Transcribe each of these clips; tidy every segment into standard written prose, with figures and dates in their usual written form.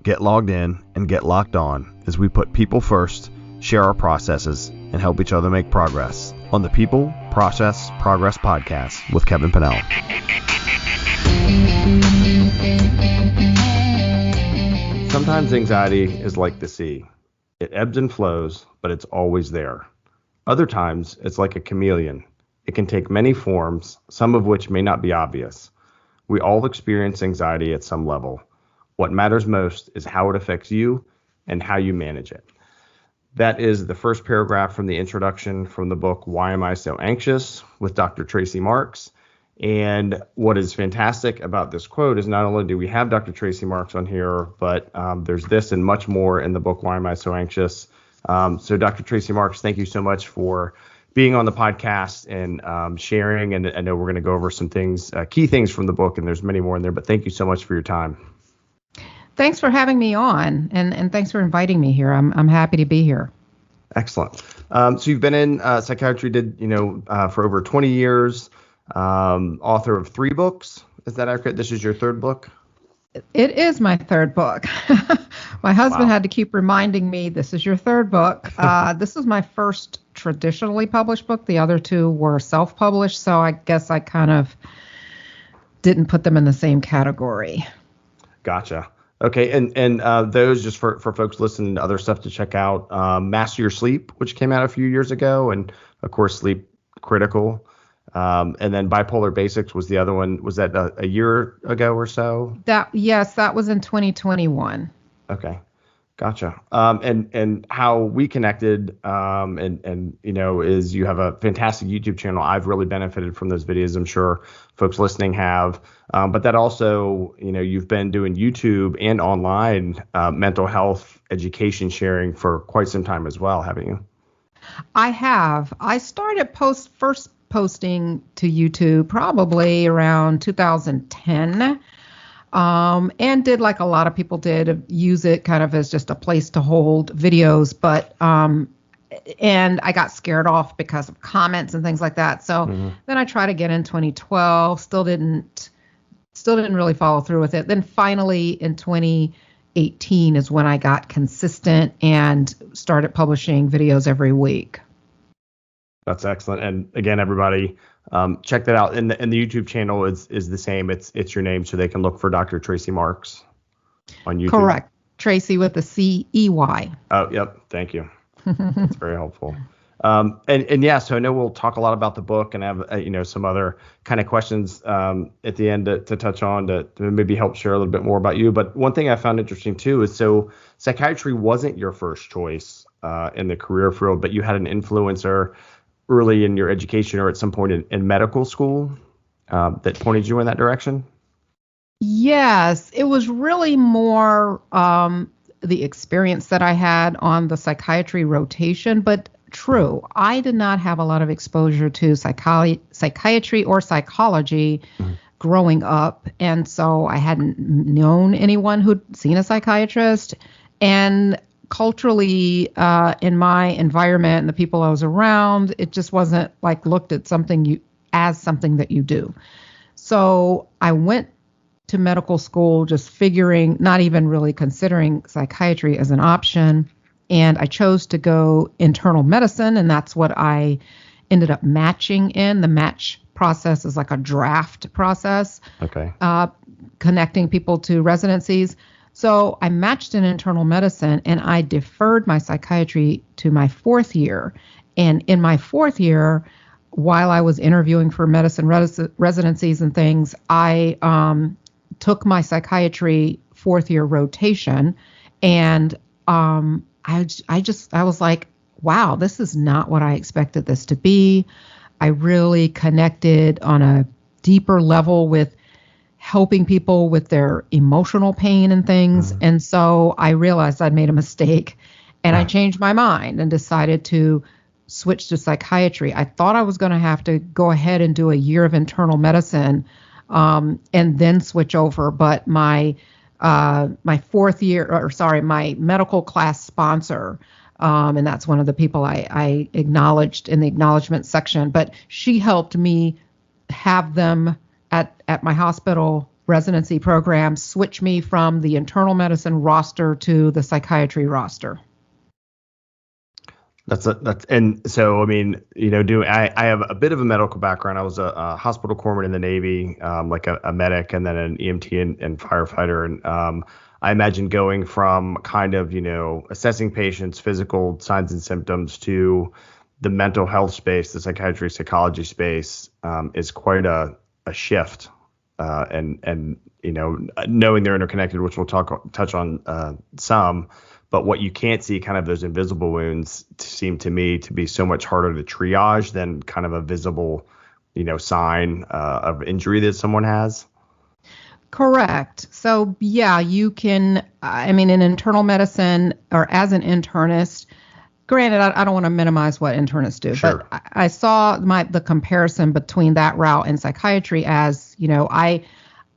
get logged in, and get locked on as we put people first, share our processes, and help each other make progress on the People, Process, Progress podcast with Kevin Pinnell. Sometimes anxiety is like the sea. It ebbs and flows, but it's always there. Other times, it's like a chameleon. It can take many forms, some of which may not be obvious. We all experience anxiety at some level. What matters most is how it affects you and how you manage it. That is the first paragraph from the introduction from the book, Why Am I So Anxious? With Dr. Tracey Marks. And what is fantastic about this quote is not only do we have Dr. Tracey Marks on here, but there's this and much more in the book, Why Am I So Anxious? So Dr. Tracey Marks, thank you so much for being on the podcast and sharing. And I know we're going to go over some things, key things from the book, and there's many more in there, but thank you so much for your time. Thanks for having me on, and thanks for inviting me here. I'm happy to be here. Excellent. So you've been in psychiatry, for over 20 years, author of 3 books. Is that accurate? This is your 3rd book? It is my 3rd book. My husband had to keep reminding me, this is your 3rd book. This is my first traditionally published book. The other 2 were self-published, so I guess I kind of didn't put them in the same category. Gotcha. Okay, and those, just for folks listening to other stuff to check out, Master Your Sleep, which came out a few years ago, and of course Sleep Critical, and then Bipolar Basics was the other one. Was that a year ago or so? That was in 2021. Okay, gotcha. And how we connected, is you have a fantastic YouTube channel. I've really benefited from those videos. I'm sure folks listening have. But that also, you've been doing YouTube and online mental health education sharing for quite some time as well, haven't you? I have. I started first posting to YouTube probably around 2010. And did, like a lot of people did, use it kind of as just a place to hold videos, but and I got scared off because of comments and things like that. So then I tried again in 2012, still didn't really follow through with it. Then finally in 2018 is when I got consistent and started publishing videos every week. That's excellent. And again, everybody, check that out. And the YouTube channel is the same. It's your name, so they can look for Dr. Tracey Marks on YouTube. Correct. Tracy with a C-E-Y. Oh, yep. Thank you. That's very helpful. And yeah, so I know we'll talk a lot about the book and have, some other kind of questions at the end to touch on to maybe help share a little bit more about you. But one thing I found interesting too is, so psychiatry wasn't your first choice in the career field, but you had an influencer early in your education or at some point in medical school that pointed you in that direction? Yes, it was really more the experience that I had on the psychiatry rotation, but true, I did not have a lot of exposure to psychiatry or psychology growing up, and so I hadn't known anyone who'd seen a psychiatrist, and culturally, in my environment and the people I was around, it just wasn't like looked at something that you do. So I went to medical school just figuring, not even really considering psychiatry as an option. And I chose to go internal medicine, and that's what I ended up matching in. The match process is like a draft process, connecting people to residencies. So I matched in internal medicine, and I deferred my psychiatry to my 4th year. And in my 4th year, while I was interviewing for medicine residencies and things, I took my psychiatry 4th year rotation, and I was like, wow, this is not what I expected this to be. I really connected on a deeper level with helping people with their emotional pain and things. And so I realized I'd made a mistake, and I changed my mind and decided to switch to psychiatry. I thought I was going to have to go ahead and do a year of internal medicine and then switch over. But my my medical class sponsor, and that's one of the people I acknowledged in the acknowledgement section, but she helped me have them at my hospital residency program switch me from the internal medicine roster to the psychiatry roster. And so, I mean, I have a bit of a medical background. I was a hospital corpsman in the Navy, like a medic, and then an EMT and firefighter. And I imagine going from kind of, assessing patients' physical signs and symptoms to the mental health space, the psychiatry, psychology space, is quite a shift. And knowing they're interconnected, which we'll touch on some. But what you can't see, kind of those invisible wounds, seem to me to be so much harder to triage than kind of a visible, sign of injury that someone has. Correct. So, yeah, you can, in internal medicine or as an internist, granted, I don't want to minimize what internists do, Sure. but I saw the comparison between that route and psychiatry as,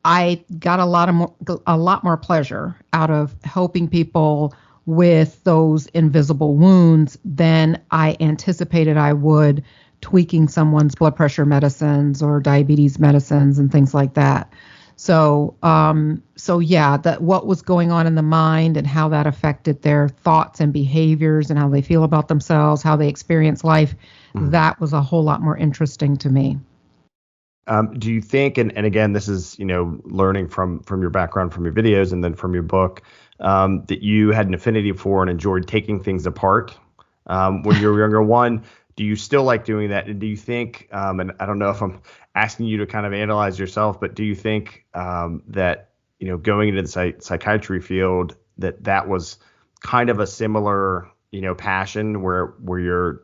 I got a lot more pleasure out of helping people with those invisible wounds than I anticipated I would tweaking someone's blood pressure medicines or diabetes medicines and things like that. So yeah, that what was going on in the mind and how that affected their thoughts and behaviors and how they feel about themselves, how they experience life, that was a whole lot more interesting to me. Do you think, and again, this is, learning from your background, from your videos, and then from your book, that you had an affinity for and enjoyed taking things apart when you were younger? One, do you still like doing that? And do you think, and I don't know if I'm asking you to kind of analyze yourself, but do you think that, going into the psychiatry field, that was kind of a similar, passion where you're,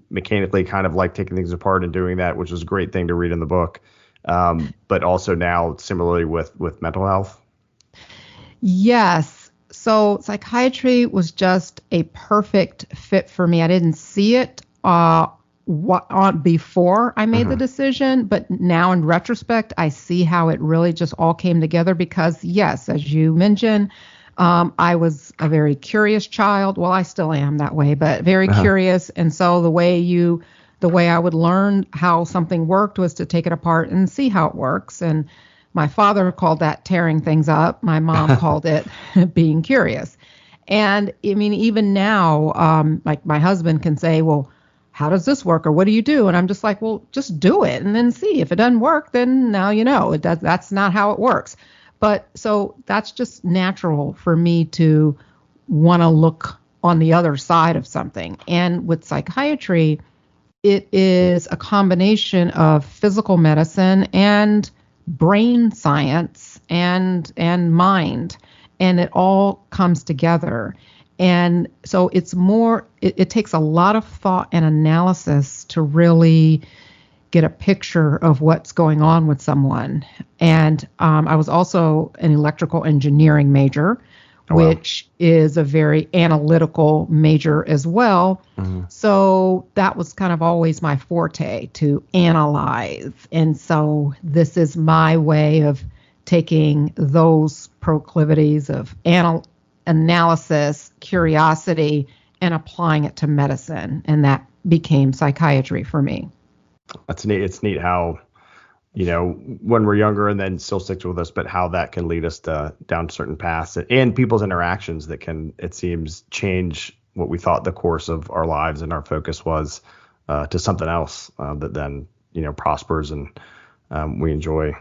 mechanically kind of like taking things apart and doing that, which was a great thing to read in the book. But also now similarly with mental health? Yes. So psychiatry was just a perfect fit for me. I didn't see it before I made the decision, but now in retrospect, I see how it really just all came together because, yes, as you mentioned, I was a very curious child. Well, I still am that way, but very curious. And so the way I would learn how something worked was to take it apart and see how it works. And my father called that tearing things up. My mom called it being curious. And even now, like my husband can say, well, how does this work? Or what do you do? And I'm just like, well, just do it and then see. If it doesn't work, then now that's not how it works. But so that's just natural for me to want to look on the other side of something. And with psychiatry, it is a combination of physical medicine and brain science and mind, and it all comes together. And so it's more, it takes a lot of thought and analysis to really get a picture of what's going on with someone. And I was also an electrical engineering major, which is a very analytical major as well. So that was kind of always my forte, to analyze. And so this is my way of taking those proclivities of analysis, curiosity, and applying it to medicine. And that became psychiatry for me. That's neat. It's neat how, when we're younger and then still sticks with us, but how that can lead us down certain paths and people's interactions that can, it seems, change what we thought the course of our lives and our focus was to something else that then, prospers and we enjoy.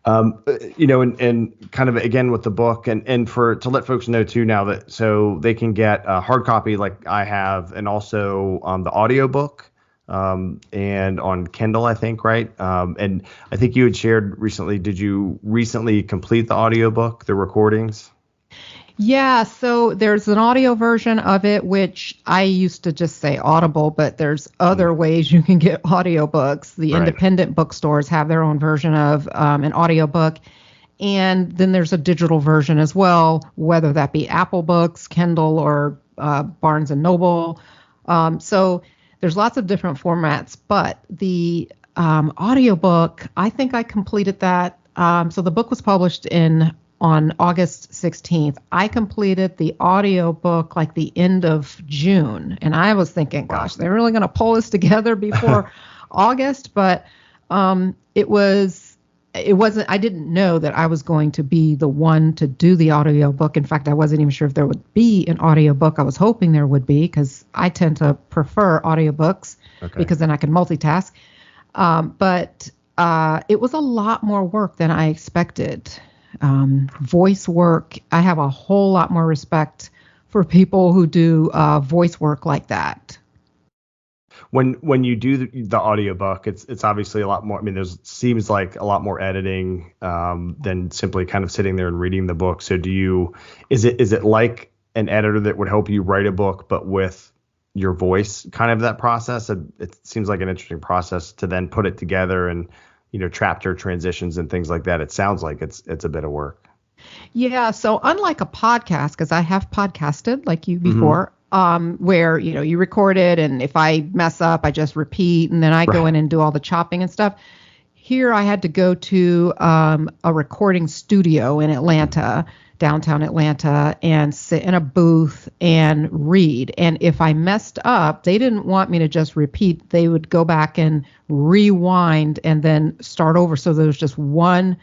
And kind of again with the book and to let folks know too now that so they can get a hard copy like I have and also the audiobook. And on Kindle, I think, right? And I think you had shared recently, did you recently complete the audiobook, the recordings? Yeah, so there's an audio version of it, which I used to just say Audible, but there's other ways you can get audiobooks. The independent bookstores have their own version of an audiobook. And then there's a digital version as well, whether that be Apple Books, Kindle, or Barnes and Noble. So there's lots of different formats, but the audiobook, I think I completed that. So the book was published on August 16th. I completed the audiobook like the end of June. And I was thinking, gosh, they're really going to pull this together before August. But it was I didn't know that I was going to be the one to do the audiobook. In fact, I wasn't even sure if there would be an audiobook. I was hoping there would be, because I tend to prefer audiobooks because then I can multitask. But it was a lot more work than I expected. Voice work, I have a whole lot more respect for people who do voice work like that. When you do the audiobook, it's obviously a lot more. I mean, seems like a lot more editing than simply kind of sitting there and reading the book. So is it like an editor that would help you write a book, but with your voice, kind of that process? It seems like an interesting process to then put it together and, chapter transitions and things like that. It sounds like it's a bit of work. Yeah. So unlike a podcast, because I have podcasted like you before, where, you record it, and if I mess up, I just repeat, and then I go in and do all the chopping and stuff. Here I had to go to a recording studio in Atlanta, downtown Atlanta, and sit in a booth and read. And if I messed up, they didn't want me to just repeat. They would go back and rewind and then start over. So there was just one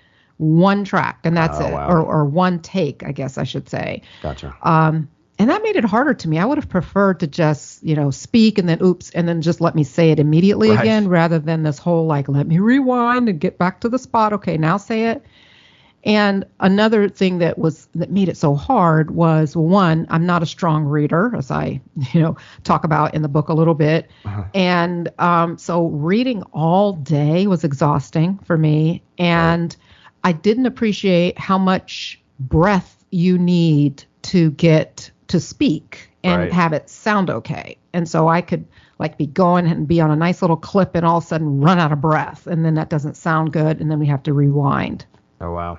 track, and that's it. Wow. Or one take, I guess I should say. Gotcha. And that made it harder to me. I would have preferred to just, speak and then oops, and then just let me say it immediately again, rather than this whole let me rewind and get back to the spot. Okay, now say it. And another thing that made it so hard was, one, I'm not a strong reader, as I, talk about in the book a little bit. And so reading all day was exhausting for me. And I didn't appreciate how much breath you need to get to speak and have it sound okay. And so I could be going and be on a nice little clip and all of a sudden run out of breath. And then that doesn't sound good. And then we have to rewind. Oh, wow.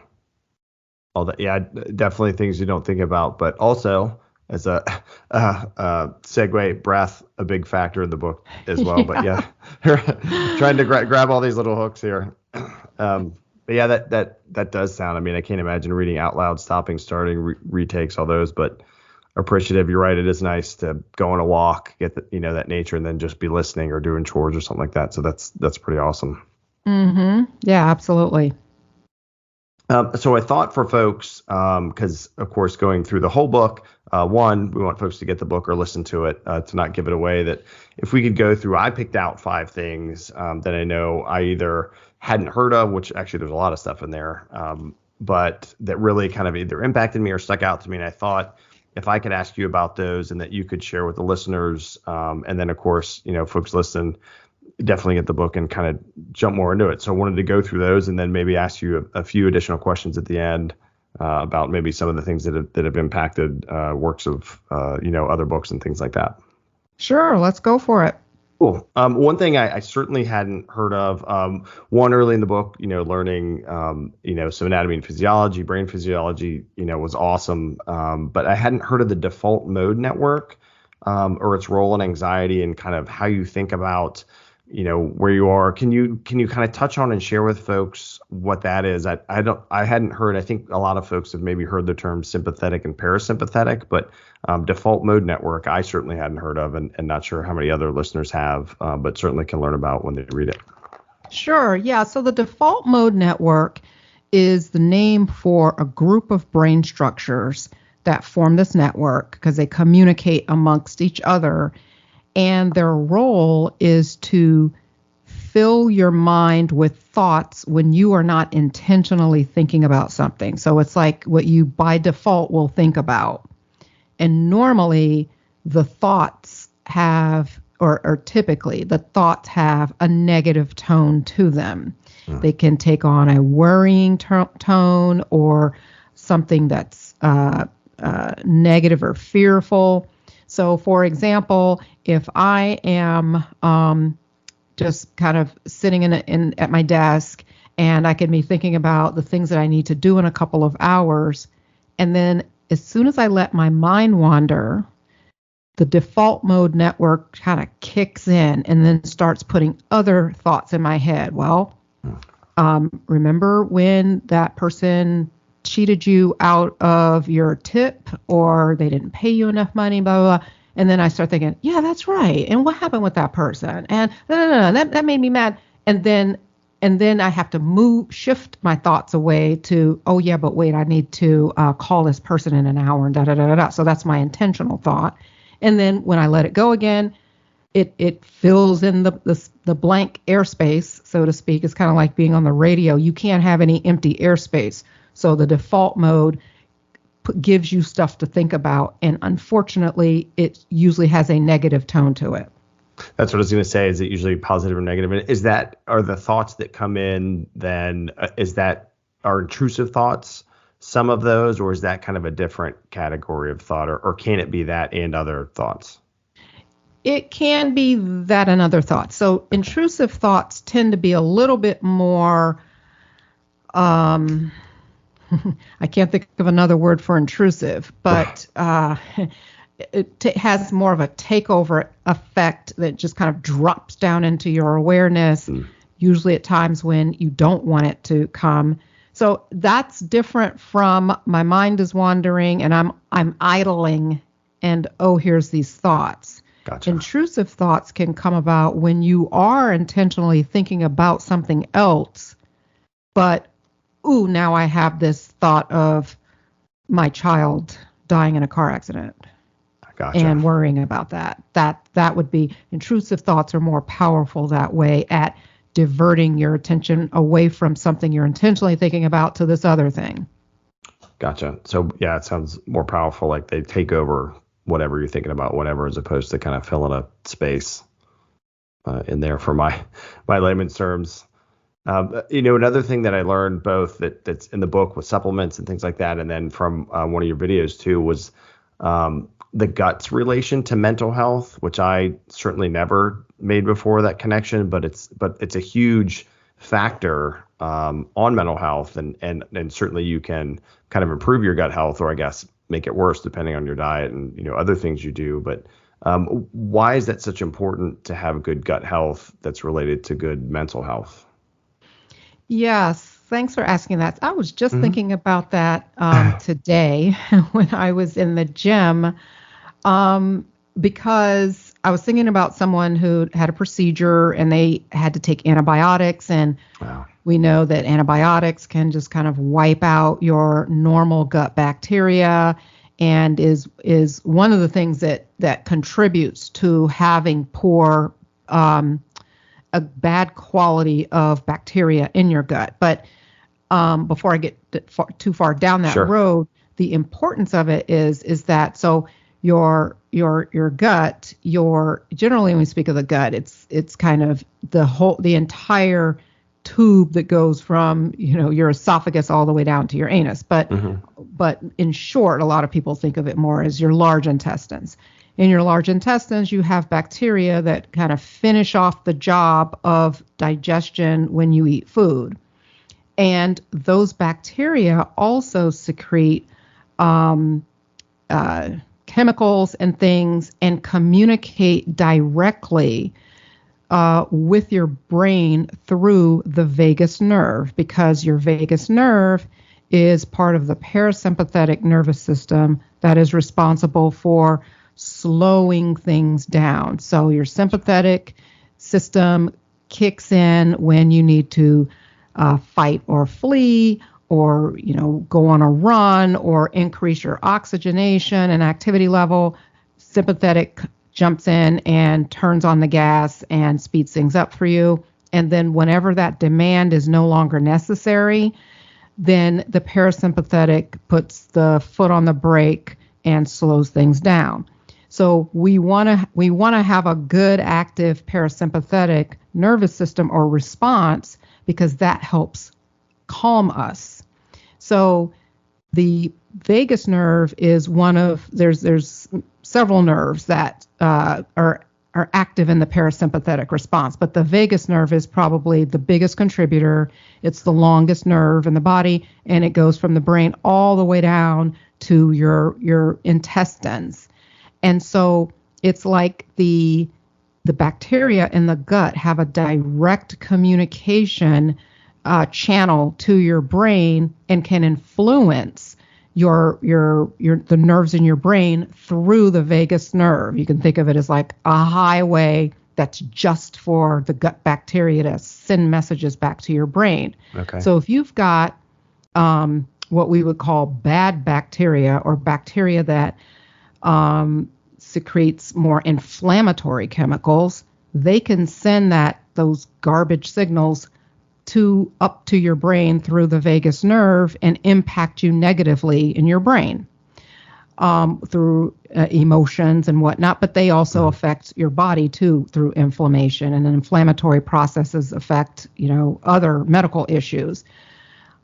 All that. Yeah, definitely things you don't think about. But also, as a segue, breath, a big factor in the book as well. But trying to grab all these little hooks here. But yeah, that does sound. I mean, I can't imagine reading out loud, stopping, starting, retakes, all those. But appreciative. You're right. It is nice to go on a walk, get that nature, and then just be listening or doing chores or something like that. So that's pretty awesome. Mm-hmm. Yeah, absolutely. So I thought for folks, because of course going through the whole book, one, we want folks to get the book or listen to it, to not give it away. That if we could go through, I picked out 5 things that I know I either hadn't heard of, which actually there's a lot of stuff in there, but that really kind of either impacted me or stuck out to me. And I thought if I could ask you about those and that you could share with the listeners, and then of course, folks listen, definitely get the book and kind of jump more into it. So I wanted to go through those and then maybe ask you a few additional questions at the end about maybe some of the things that have impacted works of other books and things like that. Sure, let's go for it. Cool. One thing I certainly hadn't heard of, one early in the book, learning, some anatomy and physiology, brain physiology, was awesome. But I hadn't heard of the default mode network, or its role in anxiety and kind of how you think about, where you are. Can you kind of touch on and share with folks what that is? I hadn't heard. I think a lot of folks have maybe heard the term sympathetic and parasympathetic, but default mode network, I certainly hadn't heard of, and not sure how many other listeners have, but certainly can learn about when they read it. Sure. Yeah. So the default mode network is the name for a group of brain structures that form this network because they communicate amongst each other. And their role is to fill your mind with thoughts when you are not intentionally thinking about something. So it's like what you by default will think about. And normally the thoughts have, or typically the thoughts have a negative tone to them. They can take on a worrying tone or something that's negative or fearful. So, for example, if I am just kind of sitting at my desk and I can be thinking about the things that I need to do in a couple of hours, and then as soon as I let my mind wander, the default mode network kind of kicks in and then starts putting other thoughts in my head. Well, remember when that person cheated you out of your tip, or they didn't pay you enough money, blah, blah, blah. And then I start thinking, yeah, that's right. And what happened with that person? And that made me mad. And then And then I have to shift my thoughts away to, oh yeah, but wait, I need to call this person in an hour and da da da da da. So that's my intentional thought. And then when I let it go again, it fills in the blank airspace, so to speak. It's kind of like being on the radio. You can't have any empty airspace. So the default mode gives you stuff to think about, and unfortunately, it usually has a negative tone to it. That's what I was going to say. Is it usually positive or negative? And are the thoughts that come in then, are intrusive thoughts some of those, or is that kind of a different category of thought, or can it be that and other thoughts? It can be that and other thoughts. So intrusive thoughts tend to be a little bit more, I can't think of another word for intrusive, but it has more of a takeover effect that just kind of drops down into your awareness, usually at times when you don't want it to come. So that's different from my mind is wandering and I'm idling and, oh, here's these thoughts. Gotcha. Intrusive thoughts can come about when you are intentionally thinking about something else, but, ooh, now I have this thought of my child dying in a car accident. Gotcha. And worrying about that. That would be, intrusive thoughts are more powerful that way at diverting your attention away from something you're intentionally thinking about to this other thing. Gotcha. So yeah, it sounds more powerful, like they take over whatever you're thinking about, whatever, as opposed to kind of filling a space in there for my layman's terms. Another thing that I learned both that's in the book with supplements and things like that, and then from one of your videos too, was the gut's relation to mental health, which I certainly never made before that connection, but it's a huge factor on mental health, and certainly you can kind of improve your gut health, or I guess make it worse depending on your diet and other things you do. But why is that such important to have good gut health that's related to good mental health? Yes, thanks for asking that. I was just thinking about that today when I was in the gym, because I was thinking about someone who had a procedure and they had to take antibiotics, and wow. We know that antibiotics can just kind of wipe out your normal gut bacteria, and is one of the things that contributes to having poor a bad quality of bacteria in your gut. But before I get too far down that Sure. road, the importance of it is that so your gut, generally when we speak of the gut, it's kind of the entire tube that goes from your esophagus all the way down to your anus. But in short, a lot of people think of it more as your large intestines. In your large intestines, you have bacteria that kind of finish off the job of digestion when you eat food. And those bacteria also secrete chemicals and things and communicate directly with your brain through the vagus nerve, because your vagus nerve is part of the parasympathetic nervous system that is responsible for slowing things down. So your sympathetic system kicks in when you need to fight or flee, or go on a run, or increase your oxygenation and activity level. Sympathetic jumps in and turns on the gas and speeds things up for you. And then whenever that demand is no longer necessary, then the parasympathetic puts the foot on the brake and slows things down. So we want to have a good active parasympathetic nervous system or response, because that helps calm us. So the vagus nerve is one of, there's several nerves that are active in the parasympathetic response, but the vagus nerve is probably the biggest contributor. It's the longest nerve in the body, and it goes from the brain all the way down to your intestines. And so it's like the bacteria in the gut have a direct communication channel to your brain and can influence the nerves in your brain through the vagus nerve. You can think of it as like a highway that's just for the gut bacteria to send messages back to your brain. Okay. So if you've got what we would call bad bacteria, or bacteria that secretes more inflammatory chemicals, they can send those garbage signals up to your brain through the vagus nerve and impact you negatively in your brain through emotions and whatnot. But they also affect your body too through inflammation, and inflammatory processes affect, other medical issues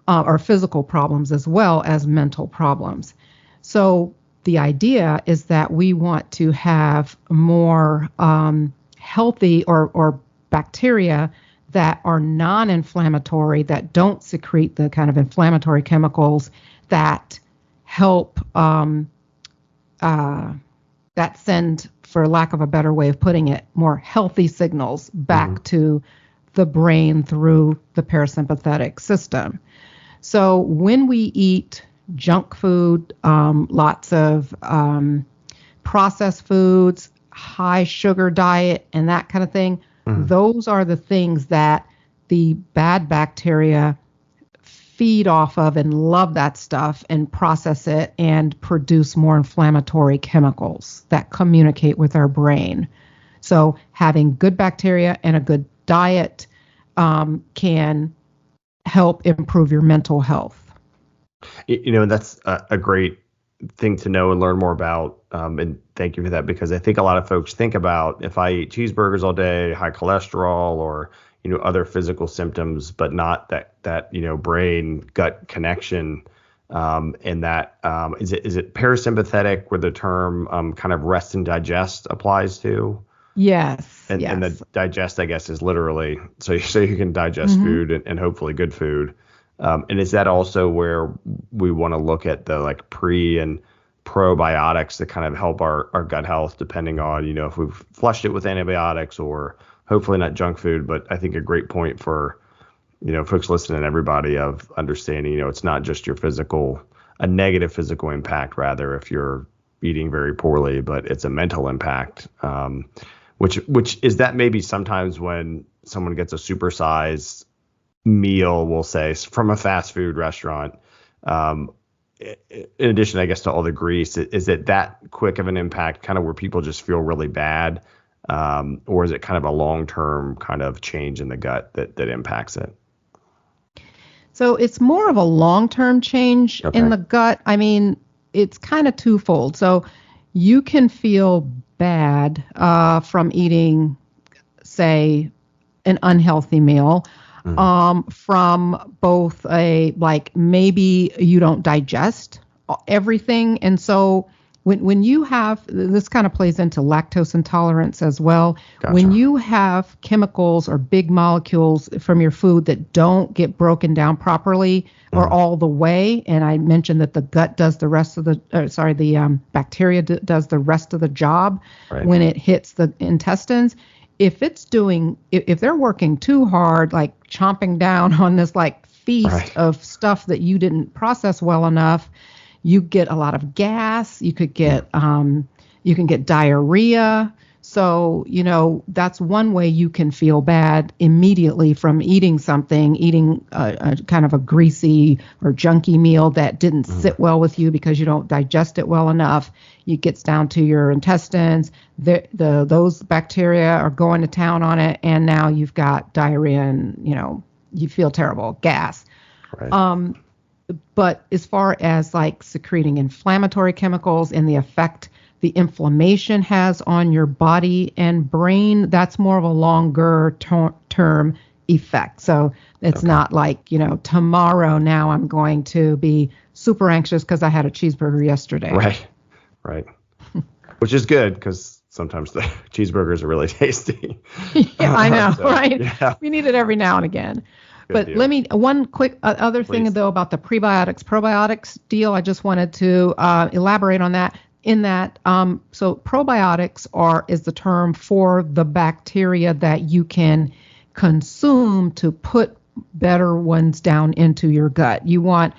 or physical problems as well as mental problems. So the idea is that we want to have more healthy or bacteria that are non-inflammatory, that don't secrete the kind of inflammatory chemicals that help, that send, for lack of a better way of putting it, more healthy signals back to the brain through the parasympathetic system. So when we eat junk food, lots of processed foods, high sugar diet, and that kind of thing, those are the things that the bad bacteria feed off of and love that stuff and process it and produce more inflammatory chemicals that communicate with our brain. So having good bacteria and a good diet can help improve your mental health. That's a great thing to know and learn more about. And thank you for that, because I think a lot of folks think about, if I eat cheeseburgers all day, high cholesterol, or other physical symptoms, but not that brain gut connection. And that is it parasympathetic, where the term kind of rest and digest applies to? Yes. And the digest, I guess, is literally so you can digest food and hopefully good food. And is that also where we want to look at the pre and probiotics that kind of help our gut health, depending on, if we've flushed it with antibiotics, or hopefully not junk food. But I think a great point for, folks listening, everybody, of understanding, it's not just your a negative physical impact, rather, if you're eating very poorly, but it's a mental impact, which is that maybe sometimes when someone gets a supersized meal, we'll say, from a fast food restaurant, in addition, I guess, to all the grease, is it that quick of an impact, kind of where people just feel really bad, or is it kind of a long-term kind of change in the gut that impacts it? So it's more of a long-term change in the gut. I mean, it's kind of twofold. So you can feel bad from eating, say, an unhealthy meal. From both maybe you don't digest everything. And so when you have, this kind of plays into lactose intolerance as well. Gotcha. When you have chemicals or big molecules from your food that don't get broken down properly or all the way, and I mentioned that the gut does the rest of the bacteria does the rest of the job when it hits the intestines. If they're working too hard, like chomping down on this feast of stuff that you didn't process well enough, you get a lot of gas. You could get you can get diarrhea. So that's one way you can feel bad immediately from eating a kind of a greasy or junky meal that didn't sit well with you because you don't digest it well enough. It gets down to your intestines. Those bacteria are going to town on it, and now you've got diarrhea and you feel terrible, gas. Right. But as far as secreting inflammatory chemicals and the effect the inflammation has on your body and brain, that's more of a longer term effect. So it's not tomorrow now I'm going to be super anxious because I had a cheeseburger yesterday. Right. Which is good, because sometimes the cheeseburgers are really tasty. Yeah, I know, right? Yeah. We need it every now and again. But let me, one quick other thing, though, about the probiotics deal. I just wanted to elaborate on that. In that, so probiotics is the term for the bacteria that you can consume to put better ones down into your gut. You want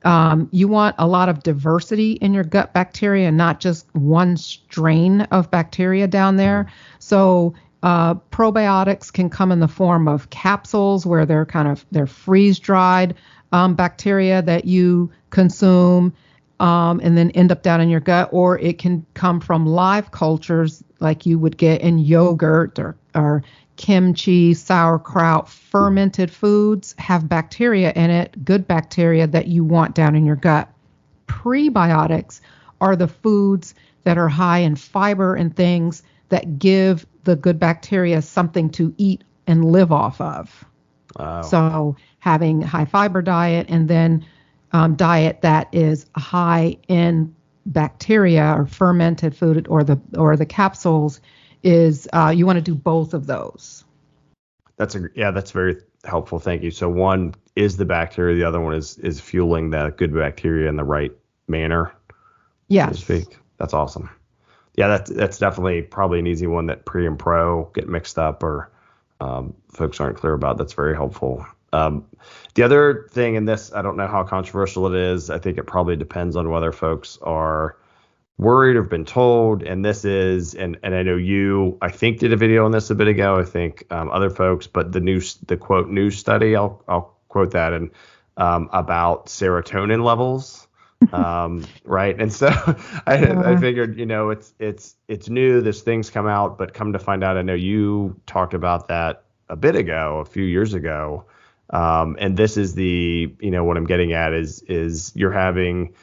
a lot of diversity in your gut bacteria, and not just one strain of bacteria down there. So Probiotics can come in the form of capsules where they're freeze dried bacteria that you consume and then end up down in your gut, or it can come from live cultures like you would get in yogurt or kimchi, sauerkraut. Fermented foods have bacteria in it, good bacteria that you want down in your gut. Prebiotics are the foods that are high in fiber and things that give the good bacteria something to eat and live off of. Wow. So having high fiber diet and then diet that is high in bacteria or fermented food or the capsules is you want to do both of those. That's very helpful. Thank you. So one is the bacteria, the other one is fueling that good bacteria in the right manner. Yes. So to speak. That's awesome. Yeah, that's definitely probably an easy one that pre and pro get mixed up or folks aren't clear about. That's very helpful. The other thing in this, I don't know how controversial it is. I think it probably depends on whether folks are worried or been told. And this is, and I know you, I think did a video on this a bit ago. I think other folks, but the quote new study, I'll quote that, and about serotonin levels. Right. And so I figured, it's new, this thing's come out, but come to find out, I know you talked about that a bit ago, a few years ago. And this is what I'm getting at is you're having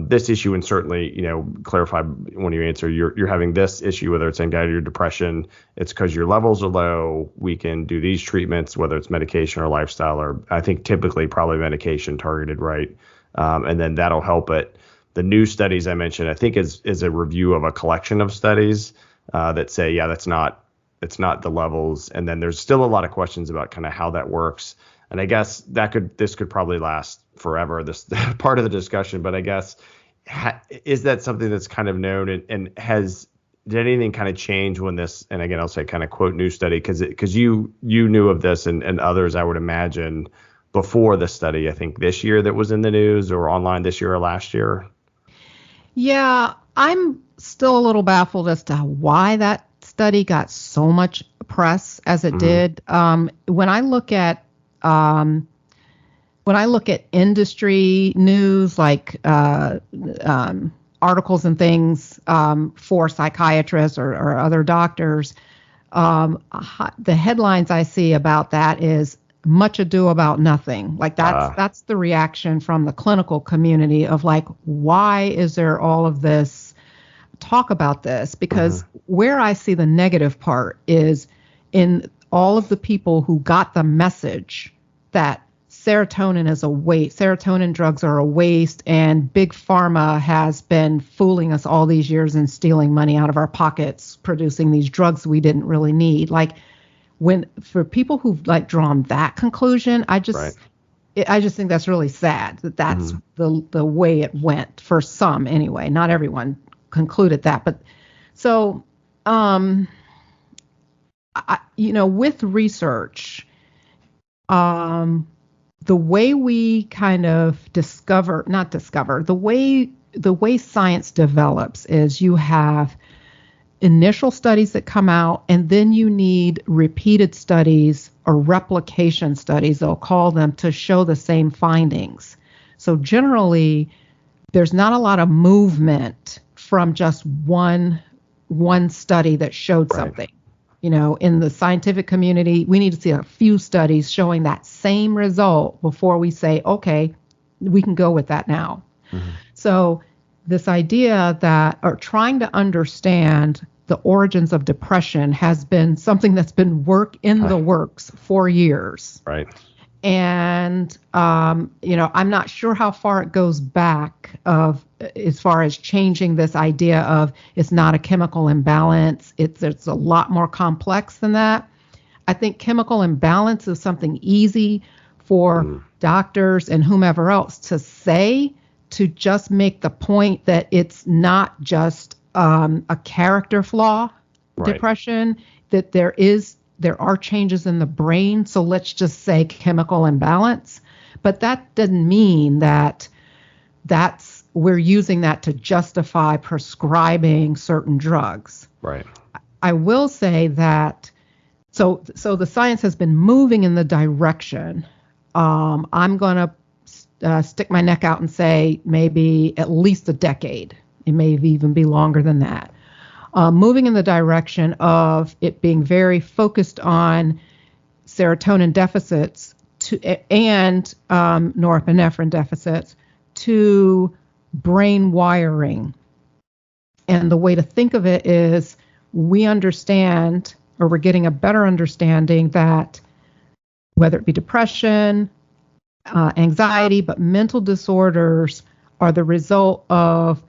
this issue, and certainly, clarify when you answer, you're having this issue, whether it's anxiety or depression, it's because your levels are low. We can do these treatments, whether it's medication or lifestyle, or I think typically probably medication targeted, right? And then that'll help it. The new studies I mentioned, I think is a review of a collection of studies that say, it's not the levels. And then there's still a lot of questions about kind of how that works. And I guess this could probably last forever, this part of the discussion. But I guess, is that something that's kind of known, and did anything kind of change when this, and again, I'll say kind of quote new study, because you knew of this and others, I would imagine, before the study, I think this year that was in the news or online this year or last year? Yeah, I'm still a little baffled as to why that study got so much press as it did. When I look at industry news, like articles and things for psychiatrists or other doctors, the headlines I see about that is much ado about nothing. Like that's the reaction from the clinical community of like, why is there all of this talk about this? Because where I see the negative part is in all of the people who got the message that serotonin is a waste, serotonin drugs are a waste, and big pharma has been fooling us all these years and stealing money out of our pockets, producing these drugs we didn't really need. Like, for people who've like drawn that conclusion, I just think that's really sad that's the way it went for some anyway. Not everyone concluded that, but so with research, the way we kind of the way science develops is you have initial studies that come out, and then you need repeated studies or replication studies, they'll call them, to show the same findings. So generally, there's not a lot of movement from just one study that showed something. In the scientific community, we need to see a few studies showing that same result before we say, okay, we can go with that now. So this idea that, or trying to understand the origins of depression, has been something that's been in the works for years. Right. And, I'm not sure how far it goes back as far as changing this idea of it's not a chemical imbalance. It's a lot more complex than that. I think chemical imbalance is something easy for doctors and whomever else to say, to just make the point that it's not just a character flaw, depression, that there are changes in the brain. So let's just say chemical imbalance. But that doesn't mean that we're using that to justify prescribing certain drugs. Right. I will say that So the science has been moving in the direction. I'm going to stick my neck out and say maybe at least a decade. It may even be longer than that. Moving in the direction of it being very focused on serotonin deficits and norepinephrine deficits to brain wiring. And the way to think of it is we understand, or we're getting a better understanding that whether it be depression, anxiety, but mental disorders are the result of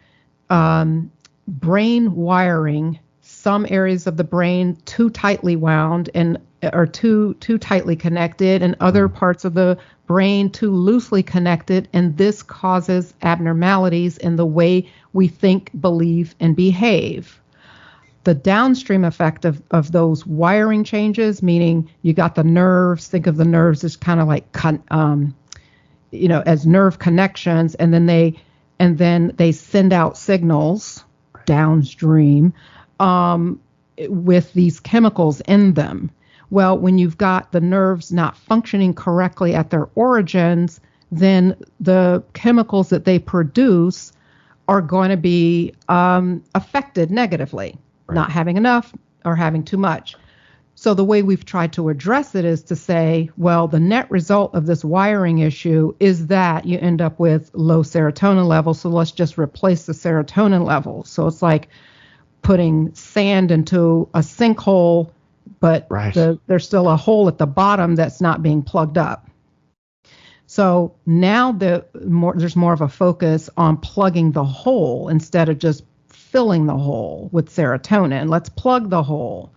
brain wiring, some areas of the brain too tightly wound and or too tightly connected, and other parts of the brain too loosely connected, and this causes abnormalities in the way we think, believe, and behave. The downstream effect of those wiring changes, meaning you got the nerves, think of the nerves as kind of like as nerve connections, and then they send out signals downstream with these chemicals in them. Well, when you've got the nerves not functioning correctly at their origins, then the chemicals that they produce are going to be affected negatively, not having enough or having too much. So the way we've tried to address it is to say, well, the net result of this wiring issue is that you end up with low serotonin levels. So let's just replace the serotonin level. So it's like putting sand into a sinkhole, but there's still a hole at the bottom that's not being plugged up. So now there's more of a focus on plugging the hole instead of just filling the hole with serotonin. Let's plug the hole.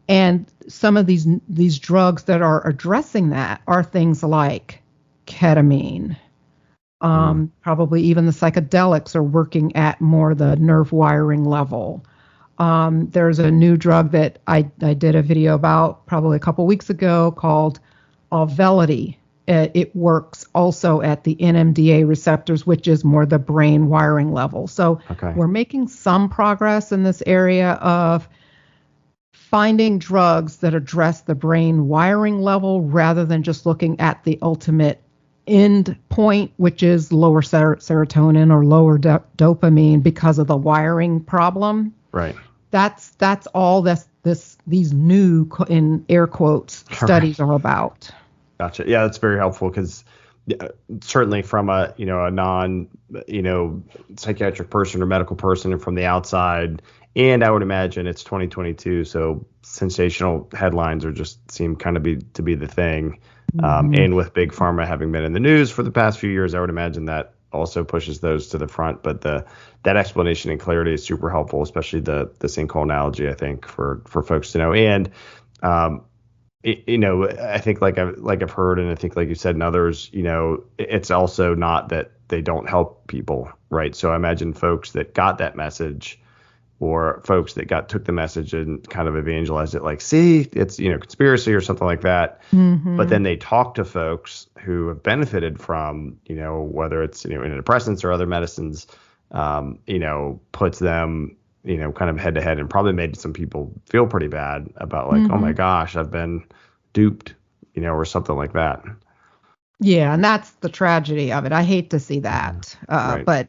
And some of these drugs that are addressing that are things like ketamine. Probably even the psychedelics are working at more the nerve wiring level. There's a new drug that I did a video about probably a couple weeks ago called Auvelity. It works also at the NMDA receptors, which is more the brain wiring level. So we're making some progress in this area of finding drugs that address the brain wiring level rather than just looking at the ultimate end point, which is lower serotonin or lower dopamine because of the wiring problem. Right. That's all these new, in air quotes, studies are about. Gotcha. Yeah, that's very helpful because certainly from a non psychiatric person or medical person and from the outside, and I would imagine it's 2022, so sensational headlines seem kind of to be the thing. And with big pharma having been in the news for the past few years, I would imagine that also pushes those to the front. But that explanation and clarity is super helpful, especially the sinkhole analogy, I think, for folks to know. And I think like I've heard, and I think like you said and others, it's also not that they don't help people, right? So I imagine folks that got that message, or folks that took the message and kind of evangelized it, like, see, it's conspiracy or something like that. But then they talk to folks who have benefited from whether it's antidepressants or other medicines, puts them kind of head to head, and probably made some people feel pretty bad about like, oh my gosh, I've been duped, or something like that. Yeah, and that's the tragedy of it. I hate to see that. But,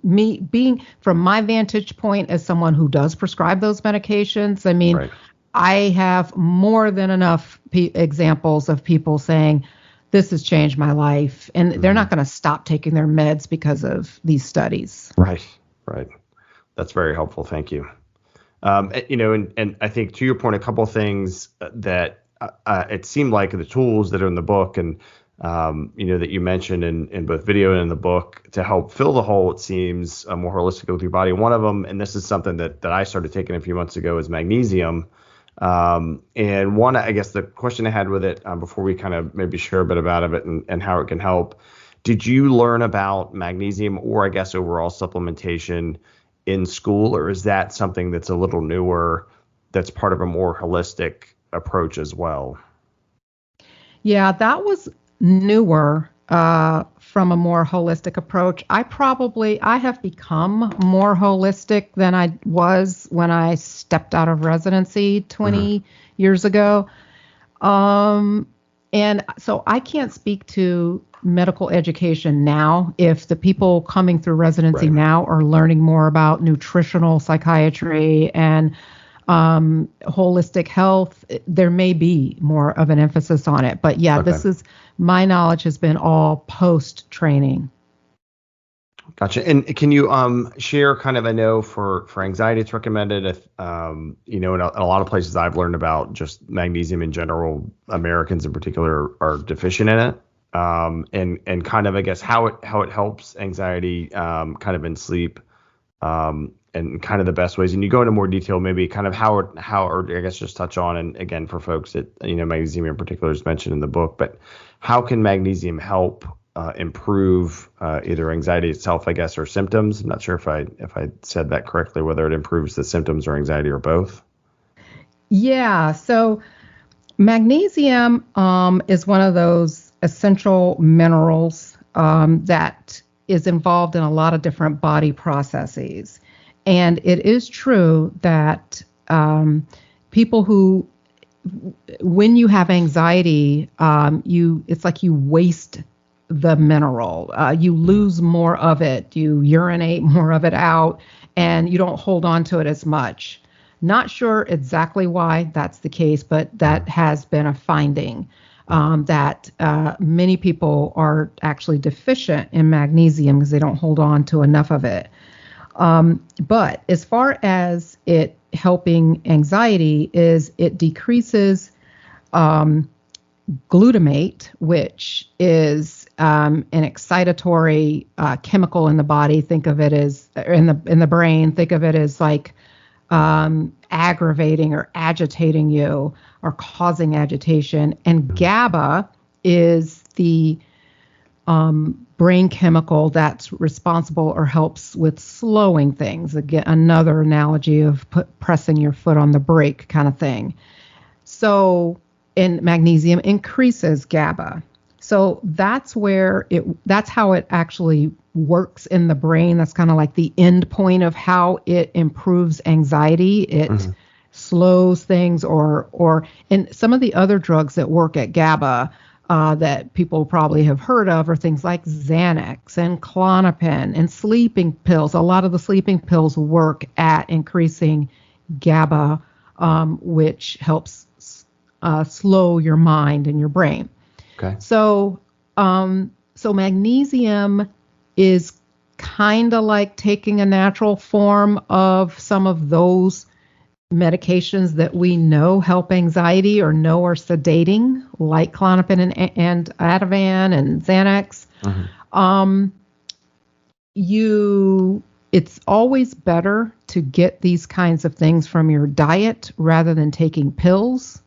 me being from my vantage point as someone who does prescribe those medications, I mean, I have more than enough examples of people saying, this has changed my life. And they're not going to stop taking their meds because of these studies. Right. That's very helpful. Thank you. And I think to your point, a couple of things that it seemed like the tools that are in the book and that you mentioned in both video and in the book to help fill the hole, it seems more holistic with your body. One of them, and this is something that I started taking a few months ago, is magnesium. And one, I guess the question I had with it before we kind of maybe share a bit about it and how it can help. Did you learn about magnesium or I guess overall supplementation in school, or is that something that's a little newer, that's part of a more holistic approach as well? Yeah, that was newer from a more holistic approach. I have become more holistic than I was when I stepped out of residency 20 years ago. And so I can't speak to medical education now. If the people coming through residency now are learning more about nutritional psychiatry and holistic health, there may be more of an emphasis on it. But yeah, this is, my knowledge has been all post training. Gotcha. And can you share kind of, I know for anxiety it's recommended, if, in a lot of places I've learned about just magnesium in general, Americans in particular are deficient in it. And kind of, I guess, how it helps anxiety kind of in sleep, and kind of the best ways. And you go into more detail, maybe kind of how or I guess just touch on, and again, for folks that, magnesium in particular is mentioned in the book, but how can magnesium help improve either anxiety itself, I guess, or symptoms? I'm not sure if I said that correctly, whether it improves the symptoms or anxiety or both. Yeah. So magnesium is one of those essential minerals that is involved in a lot of different body processes. And it is true that people who, when you have anxiety, it's like you waste the mineral. You lose more of it. You urinate more of it out, and you don't hold on to it as much. Not sure exactly why that's the case, but that has been a finding that many people are actually deficient in magnesium because they don't hold on to enough of it. But as far as it helping anxiety, is it decreases glutamate, which is an excitatory chemical in the body. Think of it as in the brain. Think of it as like aggravating or agitating you or causing agitation. And GABA is the brain chemical that's responsible or helps with slowing things. Again, another analogy of pressing your foot on the brake kind of thing. So, and magnesium increases GABA. So that's how it actually works in the brain. That's kind of like the end point of how it improves anxiety. It slows things, and some of the other drugs that work at GABA that people probably have heard of are things like Xanax and Klonopin and sleeping pills. A lot of the sleeping pills work at increasing GABA, which helps slow your mind and your brain. Okay. So magnesium is kind of like taking a natural form of some of those medications that we know help anxiety or know are sedating, like Klonopin and Ativan and Xanax. It's always better to get these kinds of things from your diet rather than taking pills.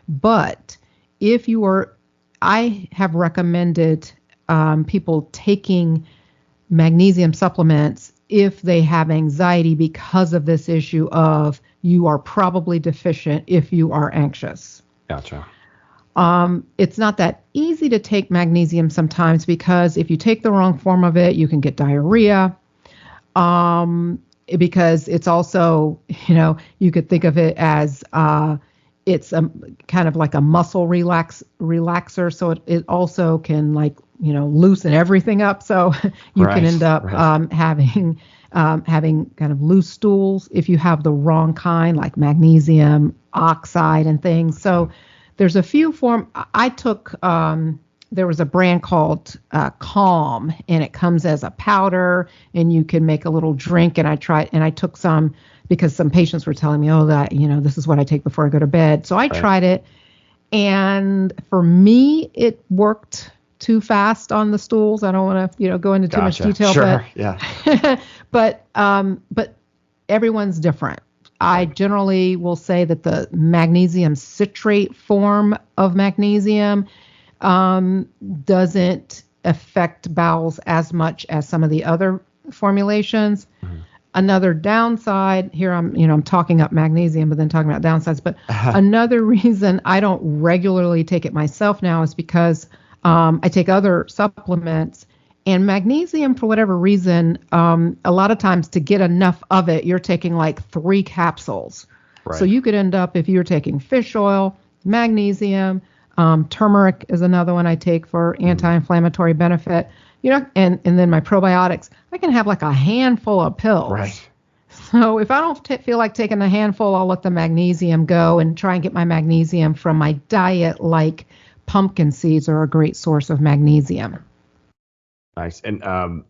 But I have recommended people taking magnesium supplements if they have anxiety because of this issue of you are probably deficient if you are anxious. Gotcha. It's not that easy to take magnesium sometimes because if you take the wrong form of it, you can get diarrhea. Because it's also, you could think of it as it's a kind of like a muscle relaxer. So it also can loosen everything up. So you can end up having kind of loose stools if you have the wrong kind, like magnesium oxide and things. So there's a few I took, there was a brand called Calm, and it comes as a powder, and you can make a little drink. And I took some because some patients were telling me, this is what I take before I go to bed. So I tried it, and for me, it worked too fast on the stools. I don't want to, go into too much detail, but but everyone's different. I generally will say that the magnesium citrate form of magnesium doesn't affect bowels as much as some of the other formulations. Another downside here, I'm talking up magnesium, but then talking about downsides. But another reason I don't regularly take it myself now is because I take other supplements, and magnesium, for whatever reason, a lot of times to get enough of it, you're taking like 3 capsules. So Right. you could end up, if you're taking fish oil, magnesium, turmeric is another one I take for anti-inflammatory benefit, and then my probiotics, I can have like a handful of pills. Right. So if I don't feel like taking a handful, I'll let the magnesium go and try and get my magnesium from my diet, like pumpkin seeds are a great source of magnesium. Nice. And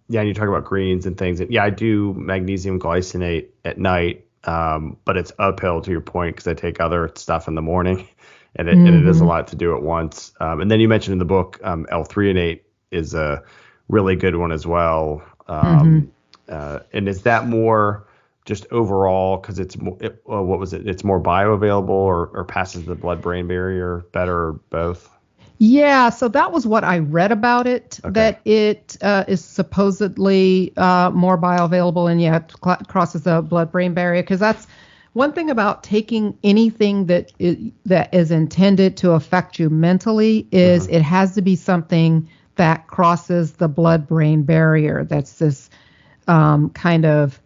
yeah, and you talk about greens and things. And yeah, I do magnesium glycinate at night, but it's uphill to your point because I take other stuff in the morning, and it is a Hmm. lot to do at once. And then you mentioned in the book, L-threonate is a really good one as well. Hmm. And is that more just overall because it's more, what was it? It's more bioavailable or passes the blood-brain barrier better or both? Yeah, so that was what I read about it, Okay. that it is supposedly more bioavailable and yet crosses the blood-brain barrier. Because that's one thing about taking anything that is intended to affect you mentally is Hmm. it has to be something that crosses the blood-brain barrier. That's this kind of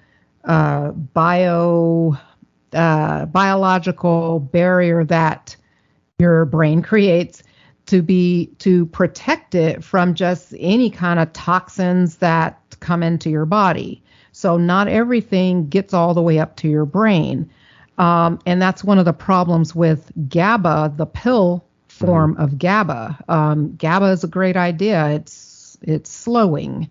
biological barrier that your brain creates to protect it from just any kind of toxins that come into your body. So not everything gets all the way up to your brain. And that's one of the problems with GABA, the pill Hmm. form of GABA. GABA is a great idea. It's slowing.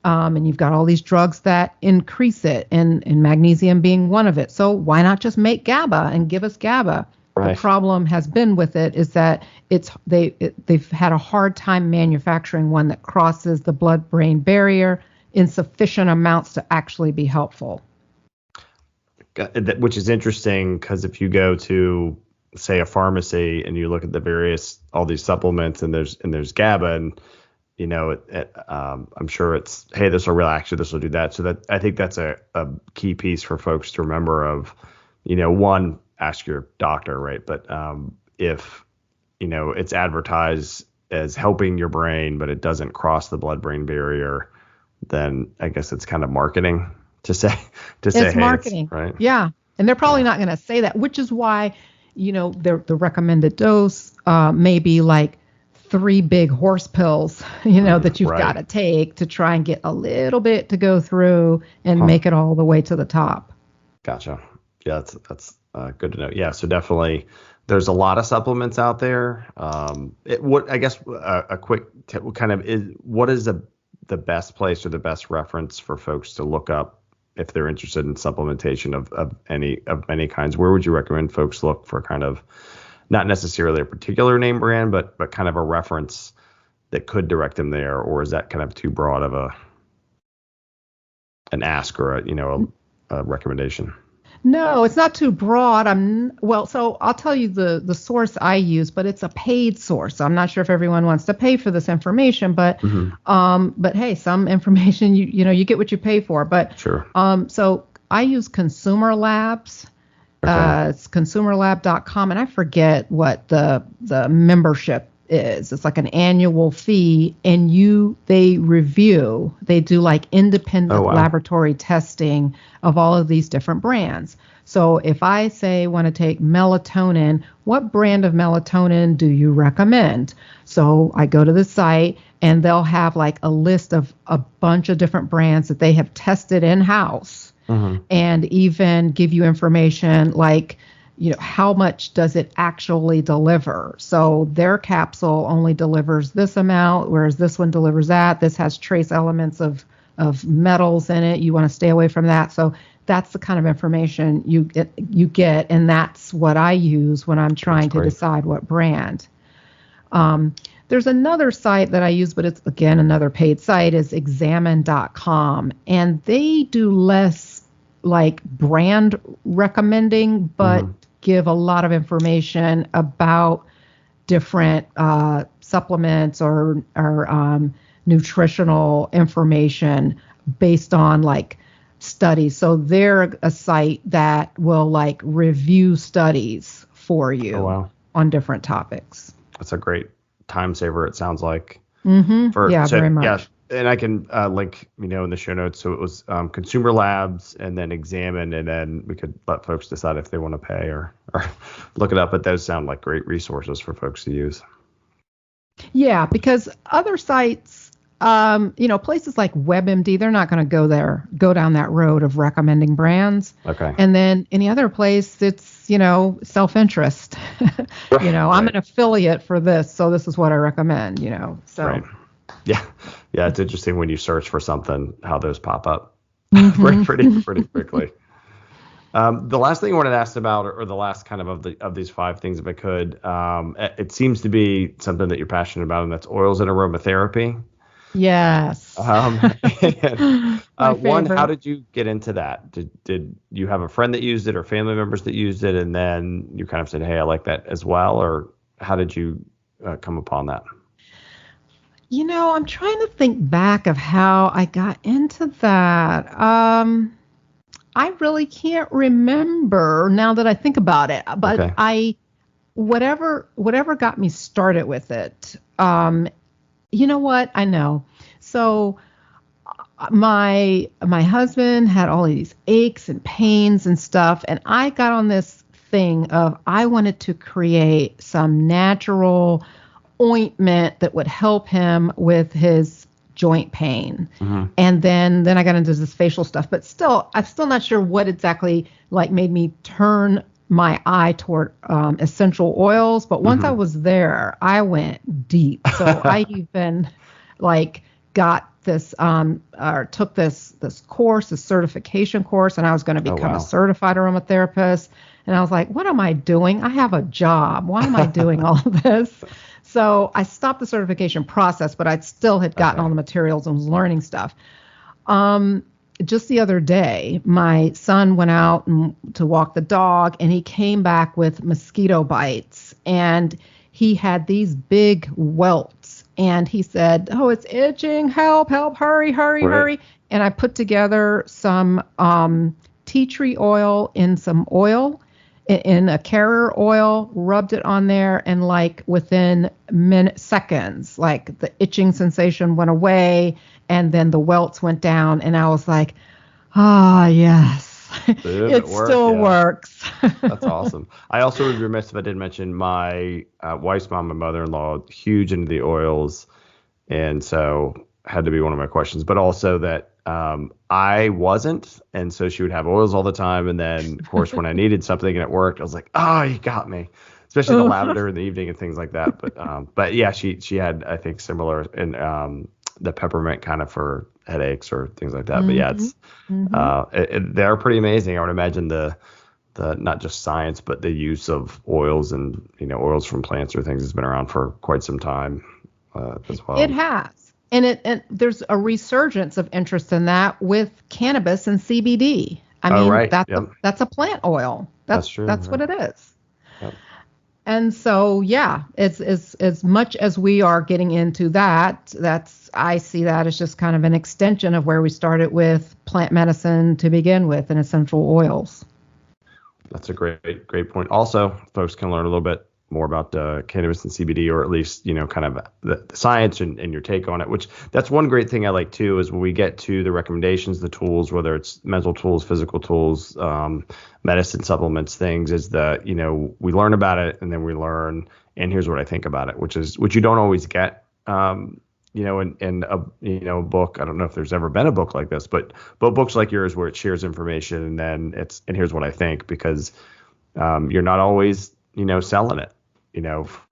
And you've got all these drugs that increase it, and magnesium being one of it. So why not just make GABA and give us GABA? The Right. problem has been with it is that they've had a hard time manufacturing one that crosses the blood-brain barrier in sufficient amounts to actually be helpful. Which is interesting because if you go to say a pharmacy and you look at the various all these supplements and there's GABA and I'm sure it's, hey, this will relax you, this will do that. So that I think that's a key piece for folks to remember of, one, ask your doctor, right? But if it's advertised as helping your brain, but it doesn't cross the blood-brain barrier, then I guess it's kind of marketing to say It's hey, it's marketing. right. Yeah. And they're probably Yeah. not going to say that, which is why, the recommended dose may be like 3 big horse pills, that you've got Right. to take to try and get a little bit to go through and Huh. make it all the way to the top. Gotcha. Yeah, that's good to know. Yeah, so definitely there's a lot of supplements out there. What I guess a quick tip kind of is what is the best place or the best reference for folks to look up if they're interested in supplementation of many kinds? Where would you recommend folks look for kind of not necessarily a particular name brand, but kind of a reference that could direct them there, or is that kind of too broad of an ask or a recommendation? No, it's not too broad. So I'll tell you the source I use, but it's a paid source. I'm not sure if everyone wants to pay for this information, Hmm. but hey, some information you get what you pay for. But Sure. so I use Consumer Labs. Okay. It's consumerlab.com, and I forget what the membership is. It's like an annual fee, and they do like Oh, independent wow. laboratory testing of all of these different brands. So if I say want to take melatonin, what brand of melatonin do you recommend? So I go to the site and they'll have like a list of a bunch of different brands that they have tested in-house Hmm. and even give you information like, how much does it actually deliver? So their capsule only delivers this amount, whereas this one delivers that. This has trace elements of metals in it. You want to stay away from that. So that's the kind of information you get, and that's what I use when I'm That's trying to great. decide what brand. There's another site that I use, but it's again another paid site, is examine.com, and they do less like brand recommending, but Hmm. give a lot of information about different supplements or nutritional information based on like studies. So they're a site that will like review studies for Oh, you wow. on different topics. That's a great time saver, it sounds like. Mm-hmm. For Yeah, so very yeah, much. and I can link, in the show notes. So it was Consumer Labs and then Examine, and then we could let folks decide if they want to pay or look it up. But those sound like great resources for folks to use. Yeah, because other sites, places like WebMD, they're not going to go down that road of recommending brands. Okay. And then any other place, it's, self-interest. I'm an affiliate for this, so this is what I recommend, so. Right. Yeah. Yeah. It's interesting when you search for something, how those pop up pretty quickly. The last thing I wanted to ask about, or the last kind of these 5 things, if I could, it seems to be something that you're passionate about, and that's oils and aromatherapy. Yes. One, how did you get into that? Did you have a friend that used it or family members that used it, and then you kind of said, hey, I like that as well? Or how did you come upon that? I'm trying to think back of how I got into that. I really can't remember now that I think about it, but okay. Whatever got me started with it. You know what? I know. So my husband had all of these aches and pains and stuff, and I got on this thing of I wanted to create some natural ointment that would help him with his joint pain. Mm-hmm. And then I got into this facial stuff, but I'm still not sure what exactly made me turn my eye toward essential oils. But once I was there, I went deep. So I even got this or took this course, this certification course, and I was going to become a certified aromatherapist. And I was like, what am I doing? I have a job. Why am I doing all of this? So I stopped the certification process, but I still had gotten all the materials and was learning stuff. Just the other day, my son went out to walk the dog, and he came back with mosquito bites, and he had these big welts, and he said, oh, it's itching, help, hurry. And I put together some tea tree oil in some oil, in a carrier oil, rubbed it on there, and within seconds, the itching sensation went away, and then the welts went down, and I was like, yes, it still works. That's awesome. I also would be remiss if I didn't mention my wife's mom, my mother-in-law, huge into the oils, and so had to be one of my questions, but also that I wasn't, and so she would have oils all the time, and then of course when I needed something and it worked, I was like, oh, you got me, especially the lavender in the evening and things like that. But yeah, she had, I think, similar in the peppermint kind of for headaches or things like that. But yeah, it's they're pretty amazing. I would imagine the not just science, but the use of oils and oils from plants or things has been around for quite some time as well. It has. And there's a resurgence of interest in that with cannabis and CBD. I mean, that's a plant oil. That's true. That's what it is. Yep. And so, yeah, it's as much as we are getting into that, I see that as just kind of an extension of where we started with plant medicine to begin with and essential oils. That's a great point. Also, folks can learn a little bit more about cannabis and CBD, or at least, kind of the science and your take on it, which that's one great thing I like too, is when we get to the recommendations, the tools, whether it's mental tools, physical tools, medicine, supplements, things, is that, we learn about it and then we learn, and here's what I think about it, which you don't always get, in a book. I don't know if there's ever been a book like this, but books like yours where it shares information and then and here's what I think, because you're not always, selling it,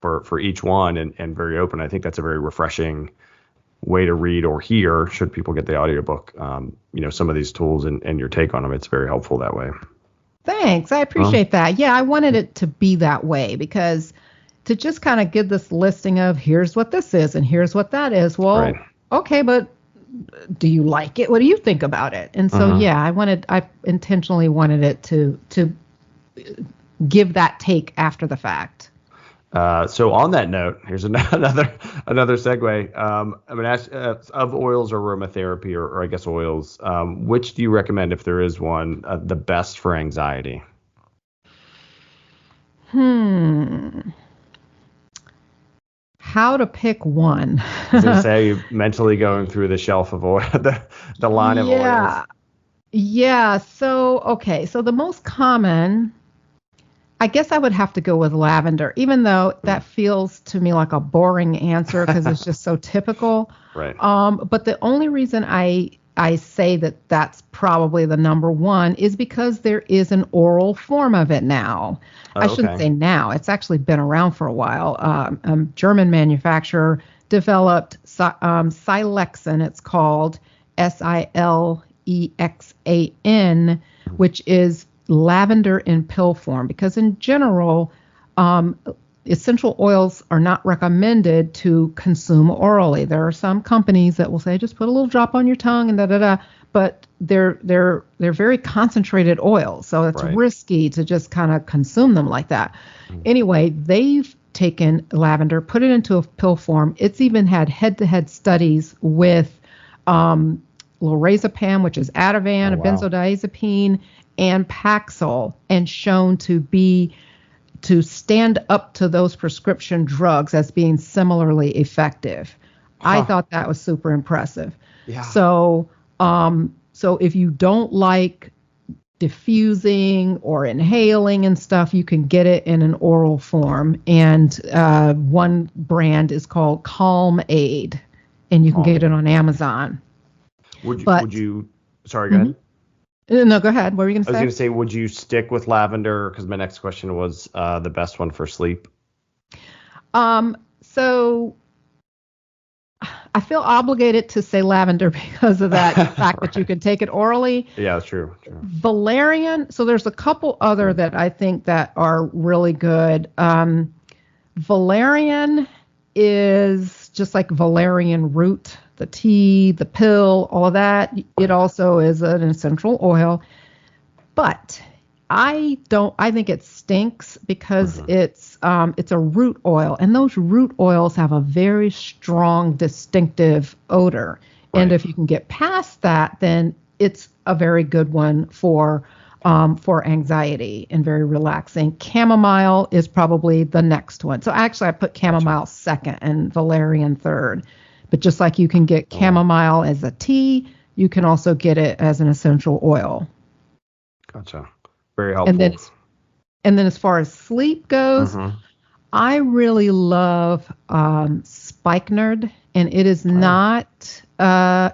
for each one, and very open. I think that's a very refreshing way to read or hear, should people get the audiobook, some of these tools and your take on them. It's very helpful that way. Thanks. I appreciate that. Yeah, I wanted it to be that way, because to just kind of give this listing of here's what this is and here's what that is. Well, okay, but do you like it? What do you think about it? And so, I intentionally wanted it to give that take after the fact. So on that note, here's another segue. I'm going to ask of oils or aromatherapy, or I guess oils, which do you recommend, if there is one, the best for anxiety? how to pick one. I was gonna say, mentally going through the shelf of oil, the line of oils. Yeah. So, okay. So the most common, I guess I would have to go with lavender, even though that feels to me like a boring answer because it's just so typical. Right. But the only reason I say that that's probably the number one is because there is an oral form of it now. Oh, I shouldn't okay. say now. It's actually been around for a while. A German manufacturer developed Silexan. It's called Silexan, which is lavender in pill form. Because in general, essential oils are not recommended to consume orally. There are some companies that will say just put a little drop on your tongue and da da da, but they're very concentrated oils, so it's Right. risky to just kind of consume them like that. Anyway, they've taken lavender, put it into a pill form. It's even had head-to-head studies with lorazepam, which is Ativan, Oh, a wow. benzodiazepine, and Paxil, and shown to stand up to those prescription drugs as being similarly effective. I Huh. thought that was super impressive. Yeah. So if you don't like diffusing or inhaling and stuff, you can get it in an oral form. And one brand is called Calm Aid, and you can get it on Amazon. Would But you? Sorry, go ahead. No, go ahead. What were you going I was to going say? to say, would you stick with lavender? Because my next question was the best one for sleep. So I feel obligated to say lavender because of that fact that you Right. can take it orally. Yeah, that's true. True. Valerian. So there's a couple other that I think that are really good. Valerian is just like valerian root, the tea, the pill, all of that. It also is an essential oil, but I think it stinks because it's a root oil, and those root oils have a very strong, distinctive odor. And Right. if you can get past that, then it's a very good one for anxiety and very relaxing. Chamomile is probably the next one. So actually, I put chamomile second and valerian third. But just like you can get chamomile as a tea, you can also get it as an essential oil. Gotcha. Very And helpful. then as far as sleep goes, Mhm. I really love spikenard, and it is not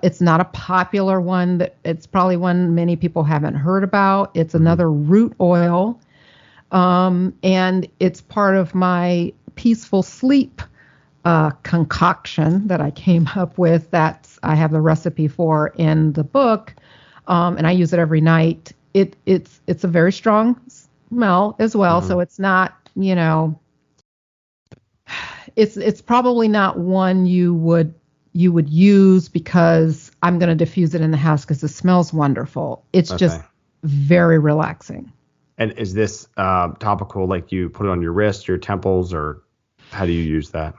it's not a popular one. That it's probably one many people haven't heard about. It's another root oil, and it's part of my peaceful sleep concoction that I came up with. I have the recipe for in the book, and I use it every night. It's a very strong smell as well, so it's not, it's probably not one you would use because I'm going to diffuse it in the house because it smells wonderful. It's just Okay. very relaxing. And is this topical, like you put it on your wrist, your temples, or how do you use that?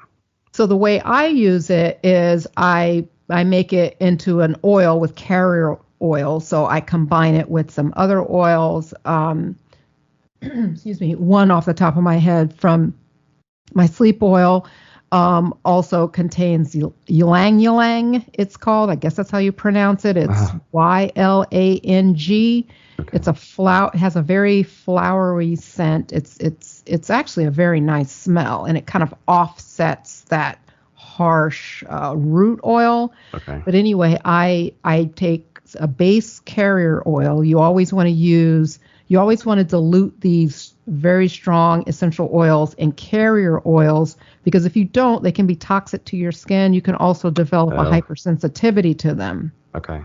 So the way I use it is I make it into an oil with carrier oil. So I combine it with some other oils. Excuse me, one off the top of my head from my sleep oil also contains ylang ylang, it's called. I guess that's how you pronounce it. It's YLANG. Okay. It's a flower. It has a very flowery scent. It's actually a very nice smell, and it kind of offsets that harsh root oil. Okay. But anyway, I take a base carrier oil. You always want to dilute these very strong essential oils in carrier oils, because if you don't, they can be toxic to your skin. You can also develop a hypersensitivity to them. Okay.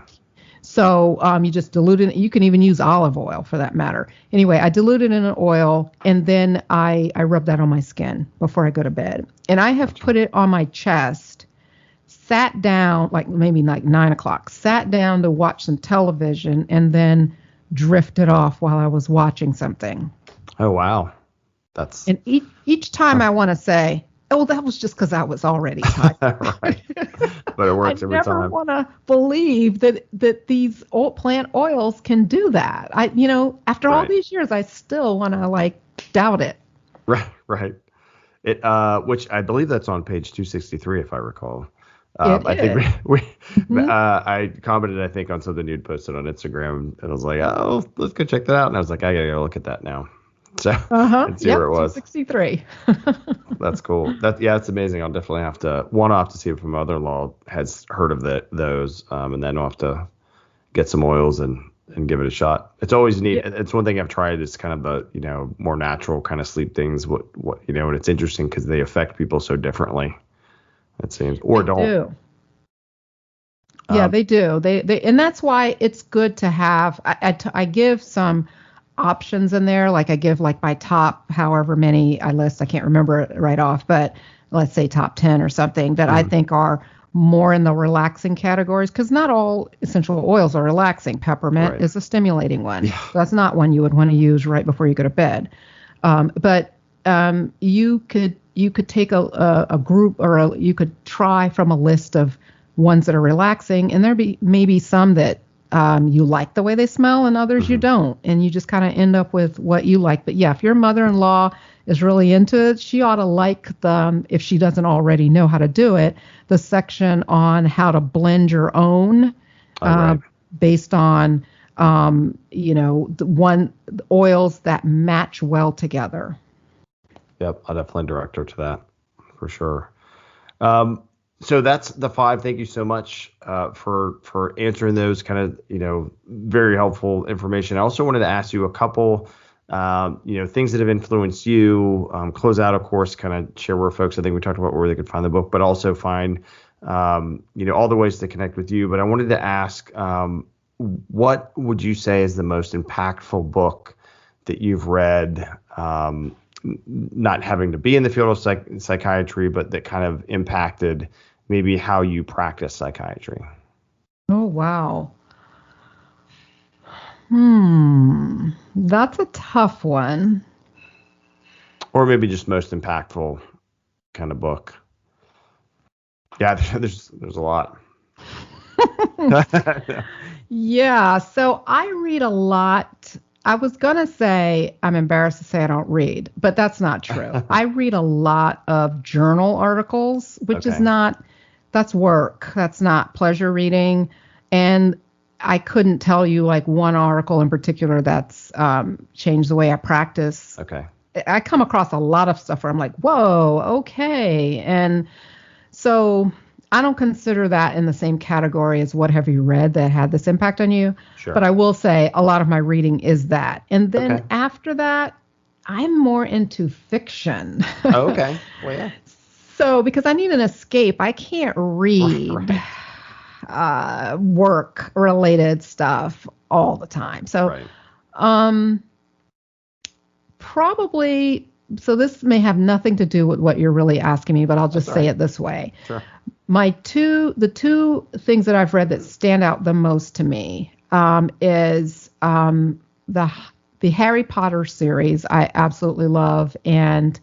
So you just dilute it. You can even use olive oil for that matter. Anyway, I dilute it in an oil, and then I rub that on my skin before I go to bed. And I have put it on my chest, sat down, maybe 9 o'clock, sat down to watch some television, and then drifted off while I was watching something. Oh, wow. That's And each time I want to say, oh, that was just because I was already tired. right. But it works every I time. never want to believe that these plant oils can do that. After all Right. these years, I still want to doubt it. Right. Right. Which I believe that's on page 263, if I recall. It I think is. Mhm. I commented, I think, on something you'd posted on Instagram, and I was like, oh, let's go check that out. And I was like, I gotta go look at that now. So, Uh-huh. and see where Yep, it was. 263. That's cool. Yeah, it's amazing. I'll definitely have to, one, I'll have to see if my mother-in-law has heard of those, and then I'll have to get some oils and give it a shot. It's always neat. Yeah, It's one thing I've tried is kind of the, more natural kind of sleep things. And it's interesting because they affect people so differently, it seems, or they don't. do. Yeah, Um, they do. And that's why it's good to have. I give some options in there. Like I give like my top, however many I list. I can't remember it right off, but let's say top 10 or something that I mhm, think are more in the relaxing categories. Because not all essential oils are relaxing. Peppermint right. is a stimulating one. Yeah. So that's not one you would want to use right before you go to bed. But you could take a group you could try from a list of ones that are relaxing, and there be maybe some that you like the way they smell, and others you hmm don't, and you just kind of end up with what you like. But yeah, if your mother-in-law is really into it, she ought to like if she doesn't already know how to do it, the section on how to blend your own Oh, uh, right. based on the oils that match well together. Yep. I'll definitely direct her to that for sure. Um, so that's the five. Thank you so much for answering those kind of very helpful information. I also wanted to ask you a couple things that have influenced you. Close out, of course, kind of share where folks. I think we talked about where they could find the book, but also find all the ways to connect with you. But I wanted to ask, what would you say is the most impactful book that you've read? Not having to be in the field of psychiatry, but that kind of impacted maybe how you practice psychiatry, Oh, wow. That's a tough one. or maybe just most impactful kind of book. Yeah, there's a lot. Yeah, so I read a lot. I was going to say I'm embarrassed to say I don't read, but that's not true. I read a lot of journal articles, which is Okay. not, that's work. That's not pleasure reading. And I couldn't tell you like one article in particular that's changed the way I practice. Okay. I come across a lot of stuff where I'm like, whoa, okay. And so I don't consider that in the same category as what have you read that had this impact on you. But Sure. I will say a lot of my reading is that. And Okay. then after that, I'm more into fiction. Oh, okay. Well, yeah. So because I need an escape, I can't read Right. work related stuff all the time. So Right. um, probably, so this may have nothing to do with what you're really asking me, but I'll That's just all say right. it this way. Sure. The two things that I've read that stand out the most to me is the Harry Potter series. I absolutely love, and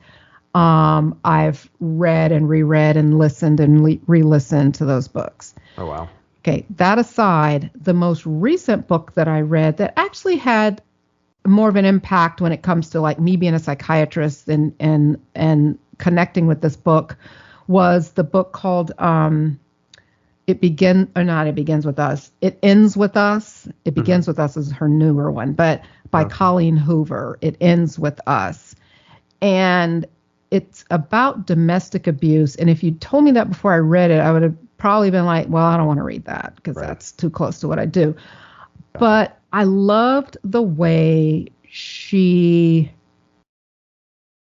I've read and reread and listened and re-listened to those books. Oh, wow. Okay, that aside, the most recent book that I read that actually had more of an impact when it comes to like me being a psychiatrist and connecting with this book was the book called It Begins With Us. It Ends With Us. It hmm Begins With Us is her newer one, but by Okay. Colleen Hoover. It Ends With Us. And it's about domestic abuse. And if you told me that before I read it, I would have probably been like, well, I don't want to read that because Right. that's too close to what I do. Gotcha. But I loved the way she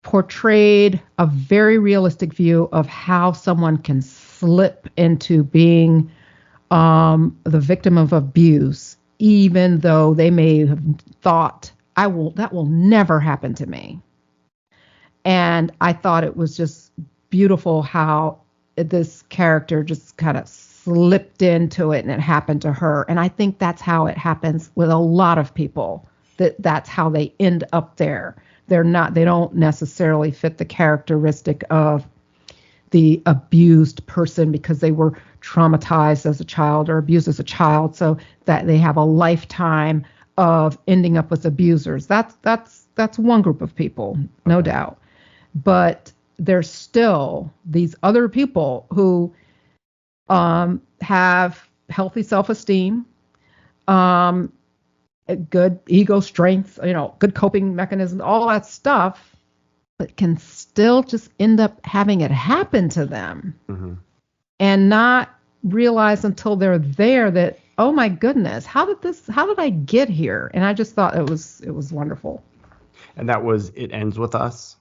portrayed a very realistic view of how someone can slip into being the victim of abuse, even though they may have thought, that will never happen to me. And I thought it was just beautiful how this character just kind of slipped into it and it happened to her. And I think that's how it happens with a lot of people. That's how they end up there. They don't necessarily fit the characteristic of the abused person because they were traumatized as a child or abused as a child, so that they have a lifetime of ending up with abusers. That's one group of people, no Okay. doubt. But there's still these other people who have healthy self-esteem, a good ego strength, good coping mechanism, all that stuff, but can still just end up having it happen to them and not realize until they're there that, oh my goodness, how did I get here? And I just thought it was wonderful. And that was It Ends With Us?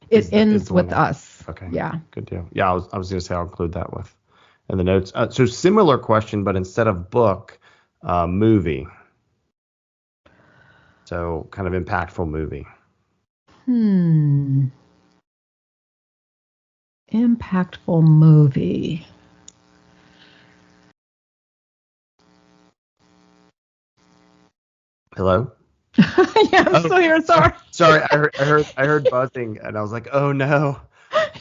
It Ends With Us. Okay. Yeah. Good deal. Yeah, I was going to say I'll include that in the notes. So similar question, but instead of book, movie. So kind of impactful movie. Impactful movie. Hello? Yeah, I'm still here. Sorry. Sorry, I heard buzzing, and I was like, oh no.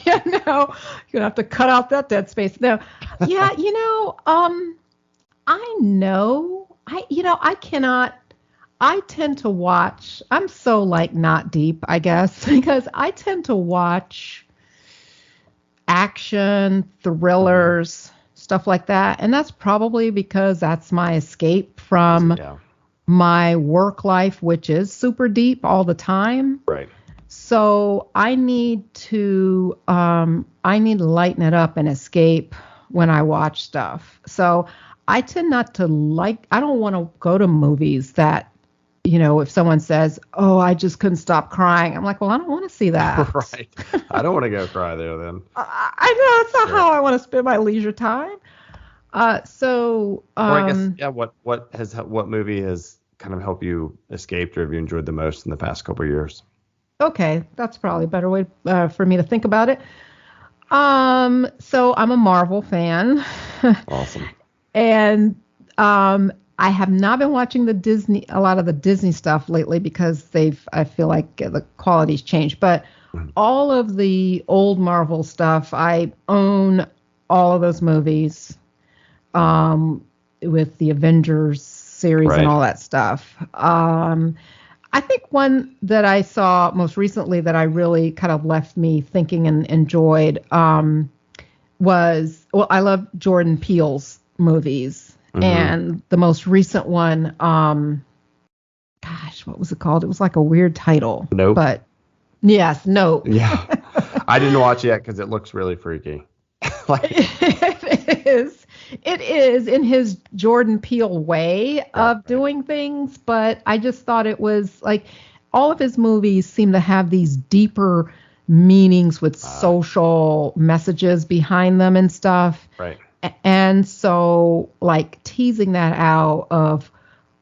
Yeah, no, you're gonna have to cut out that dead space. No, yeah, I cannot. I tend to watch. I'm so not deep, I guess, because I tend to watch action, thrillers, stuff like that, and that's probably because that's my escape from my work life, which is super deep all the time. Right. So I need to lighten it up and escape when I watch stuff. So I tend not to I don't want to go to movies that, if someone says, oh, I just couldn't stop crying, I'm like, well, I don't want to see that. Right. I don't want to go cry there then. I know it's not how I want to spend my leisure time. I guess, what movie has kind of helped you escape or have you enjoyed the most in the past couple of years? Okay, that's probably a better way for me to think about it. So I'm a Marvel fan. Awesome. And I have not been watching a lot of the Disney stuff lately because I feel like the quality's changed. But all of the old Marvel stuff, I own all of those movies with the Avengers series and all that stuff. I think one that I saw most recently that I really kind of left me thinking and enjoyed was, I love Jordan Peele's movies. And the most recent one, what was it called? It was like a weird title. Nope. But yes, Nope. Yeah. I didn't watch it yet because it looks really freaky. It is. It is in his Jordan Peele way of doing things, but I just thought it was all of his movies seem to have these deeper meanings with social messages behind them and stuff. Right. And so teasing that out of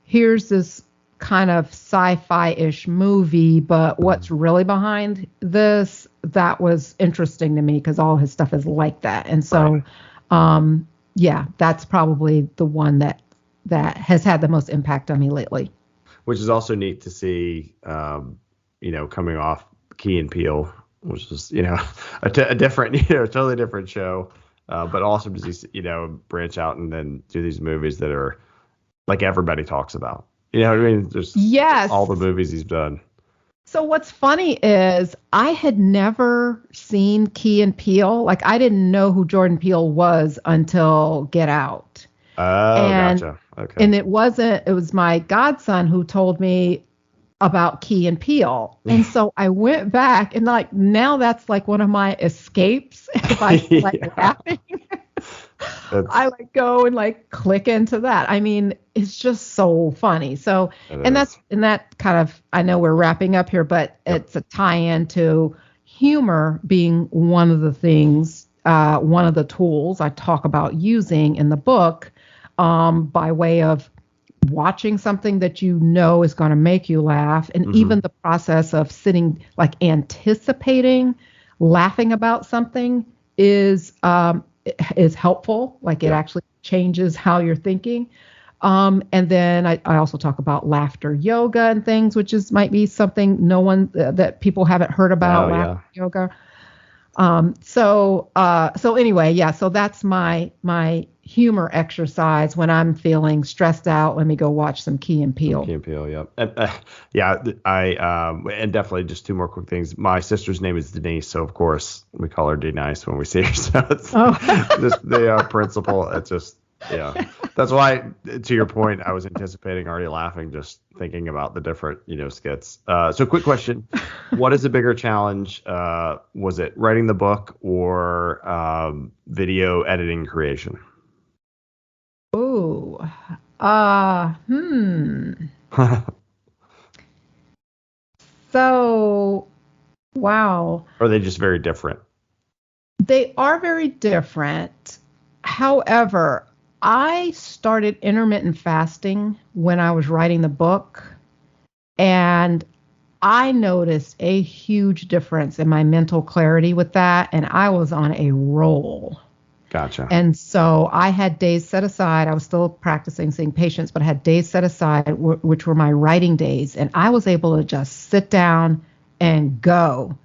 here's this kind of sci-fi-ish movie, but what's really behind this, that was interesting to me because all his stuff is like that. And so, that's probably the one that has had the most impact on me lately. Which is also neat to see, coming off Key and Peele, which is, a different, totally different show. But also to branch out and then do these movies that are like everybody talks about. You know what I mean? There's all the movies he's done. So what's funny is I had never seen Key and Peele. I didn't know who Jordan Peele was until Get Out. Oh, gotcha. Okay. And it was my godson who told me about Key and Peele. And so I went back and now that's one of my escapes. If I laughing, I go and click into that. I mean, it's just so funny. So, that kind of, I know we're wrapping up here, but it's a tie-in to humor being one of the things, one of the tools I talk about using in the book, by way of watching something that is going to make you laugh, and even the process of sitting anticipating laughing about something is helpful. It actually changes how you're thinking. And then I also talk about laughter yoga and things, which might be something that people haven't heard about. Laughter yoga. So anyway, so that's my humor exercise when I'm feeling stressed out. Let me go watch some Key and Peele. Key and Peele, yep. And definitely just two more quick things. My sister's name is Denise, so of course we call her Denise when we see her. So it's just the principle. It's just, yeah. That's why, to your point, I was anticipating already laughing just thinking about the different, skits. So quick question. What is a bigger challenge? Was it writing the book or video editing creation? Ooh. So, wow. Or are they just very different? They are very different. However, I started intermittent fasting when I was writing the book, and I noticed a huge difference in my mental clarity with that, and I was on a roll. Gotcha. And so I had days set aside. I was still practicing seeing patients, but I had days set aside, which were my writing days. And I was able to just sit down and go.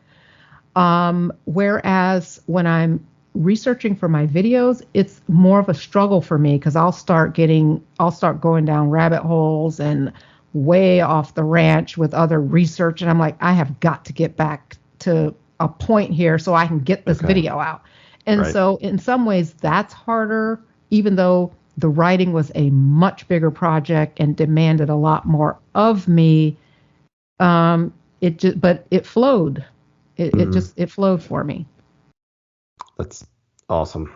Whereas when I'm researching for my videos, it's more of a struggle for me because I'll start going down rabbit holes and way off the ranch with other research. And I'm like, I have got to get back to a point here so I can get this video out. And so in some ways that's harder, even though the writing was a much bigger project and demanded a lot more of me. But it flowed. It flowed for me. That's awesome.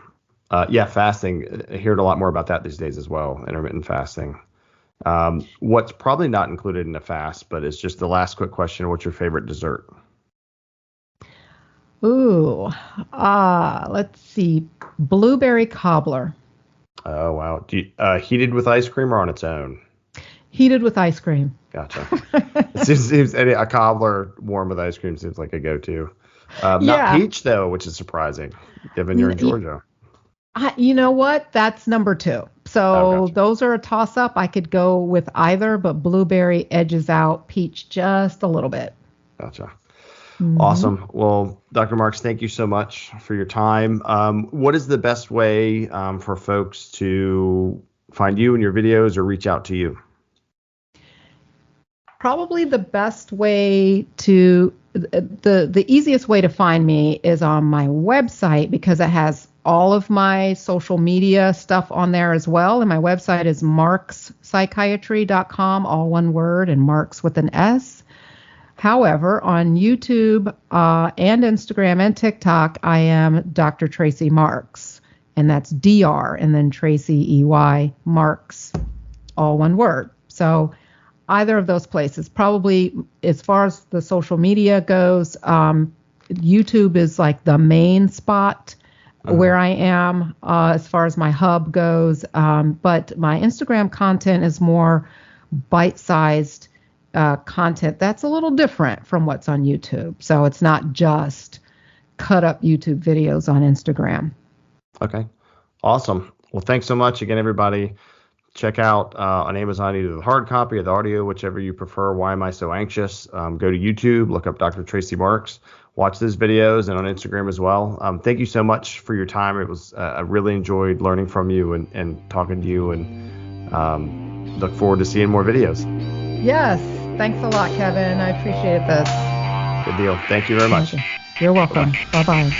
Fasting. I hear a lot more about that these days as well. Intermittent fasting. What's probably not included in a fast, but it's just the last quick question. What's your favorite dessert? Ooh, let's see. Blueberry cobbler. Oh, wow. Do you, heated with ice cream or on its own? Heated with ice cream. Gotcha. It seems a cobbler warm with ice cream seems like a go-to. Not peach, though, which is surprising, given you're in Georgia. You know what? That's number 2. So those are a toss-up. I could go with either, but blueberry edges out peach just a little bit. Gotcha. Awesome. Well, Dr. Marks, thank you so much for your time. What is the best way for folks to find you and your videos or reach out to you? Probably the best way the easiest way to find me is on my website because it has all of my social media stuff on there as well. And my website is markspsychiatry.com, all one word, and Marks with an S. However, on YouTube and Instagram and TikTok, I am Dr. Tracey Marks, and that's Dr. and then Tracey EY Marks, all one word. So either of those places. Probably as far as the social media goes, YouTube is like the main spot where I am as far as my hub goes. But my Instagram content is more bite-sized content that's a little different from what's on YouTube. So it's not just cut up YouTube videos on Instagram. Okay. Awesome. Well, thanks so much again, everybody. Check out on Amazon either the hard copy or the audio, whichever you prefer. Why Am I So Anxious? Go to YouTube, look up Dr. Tracey Marks, watch those videos, and on Instagram as well. Thank you so much for your time. It was I really enjoyed learning from you and talking to you, and look forward to seeing more videos. Yes. Thanks a lot, Kevin. I appreciate this. Good deal. Thank you very much. You're welcome. Bye-bye.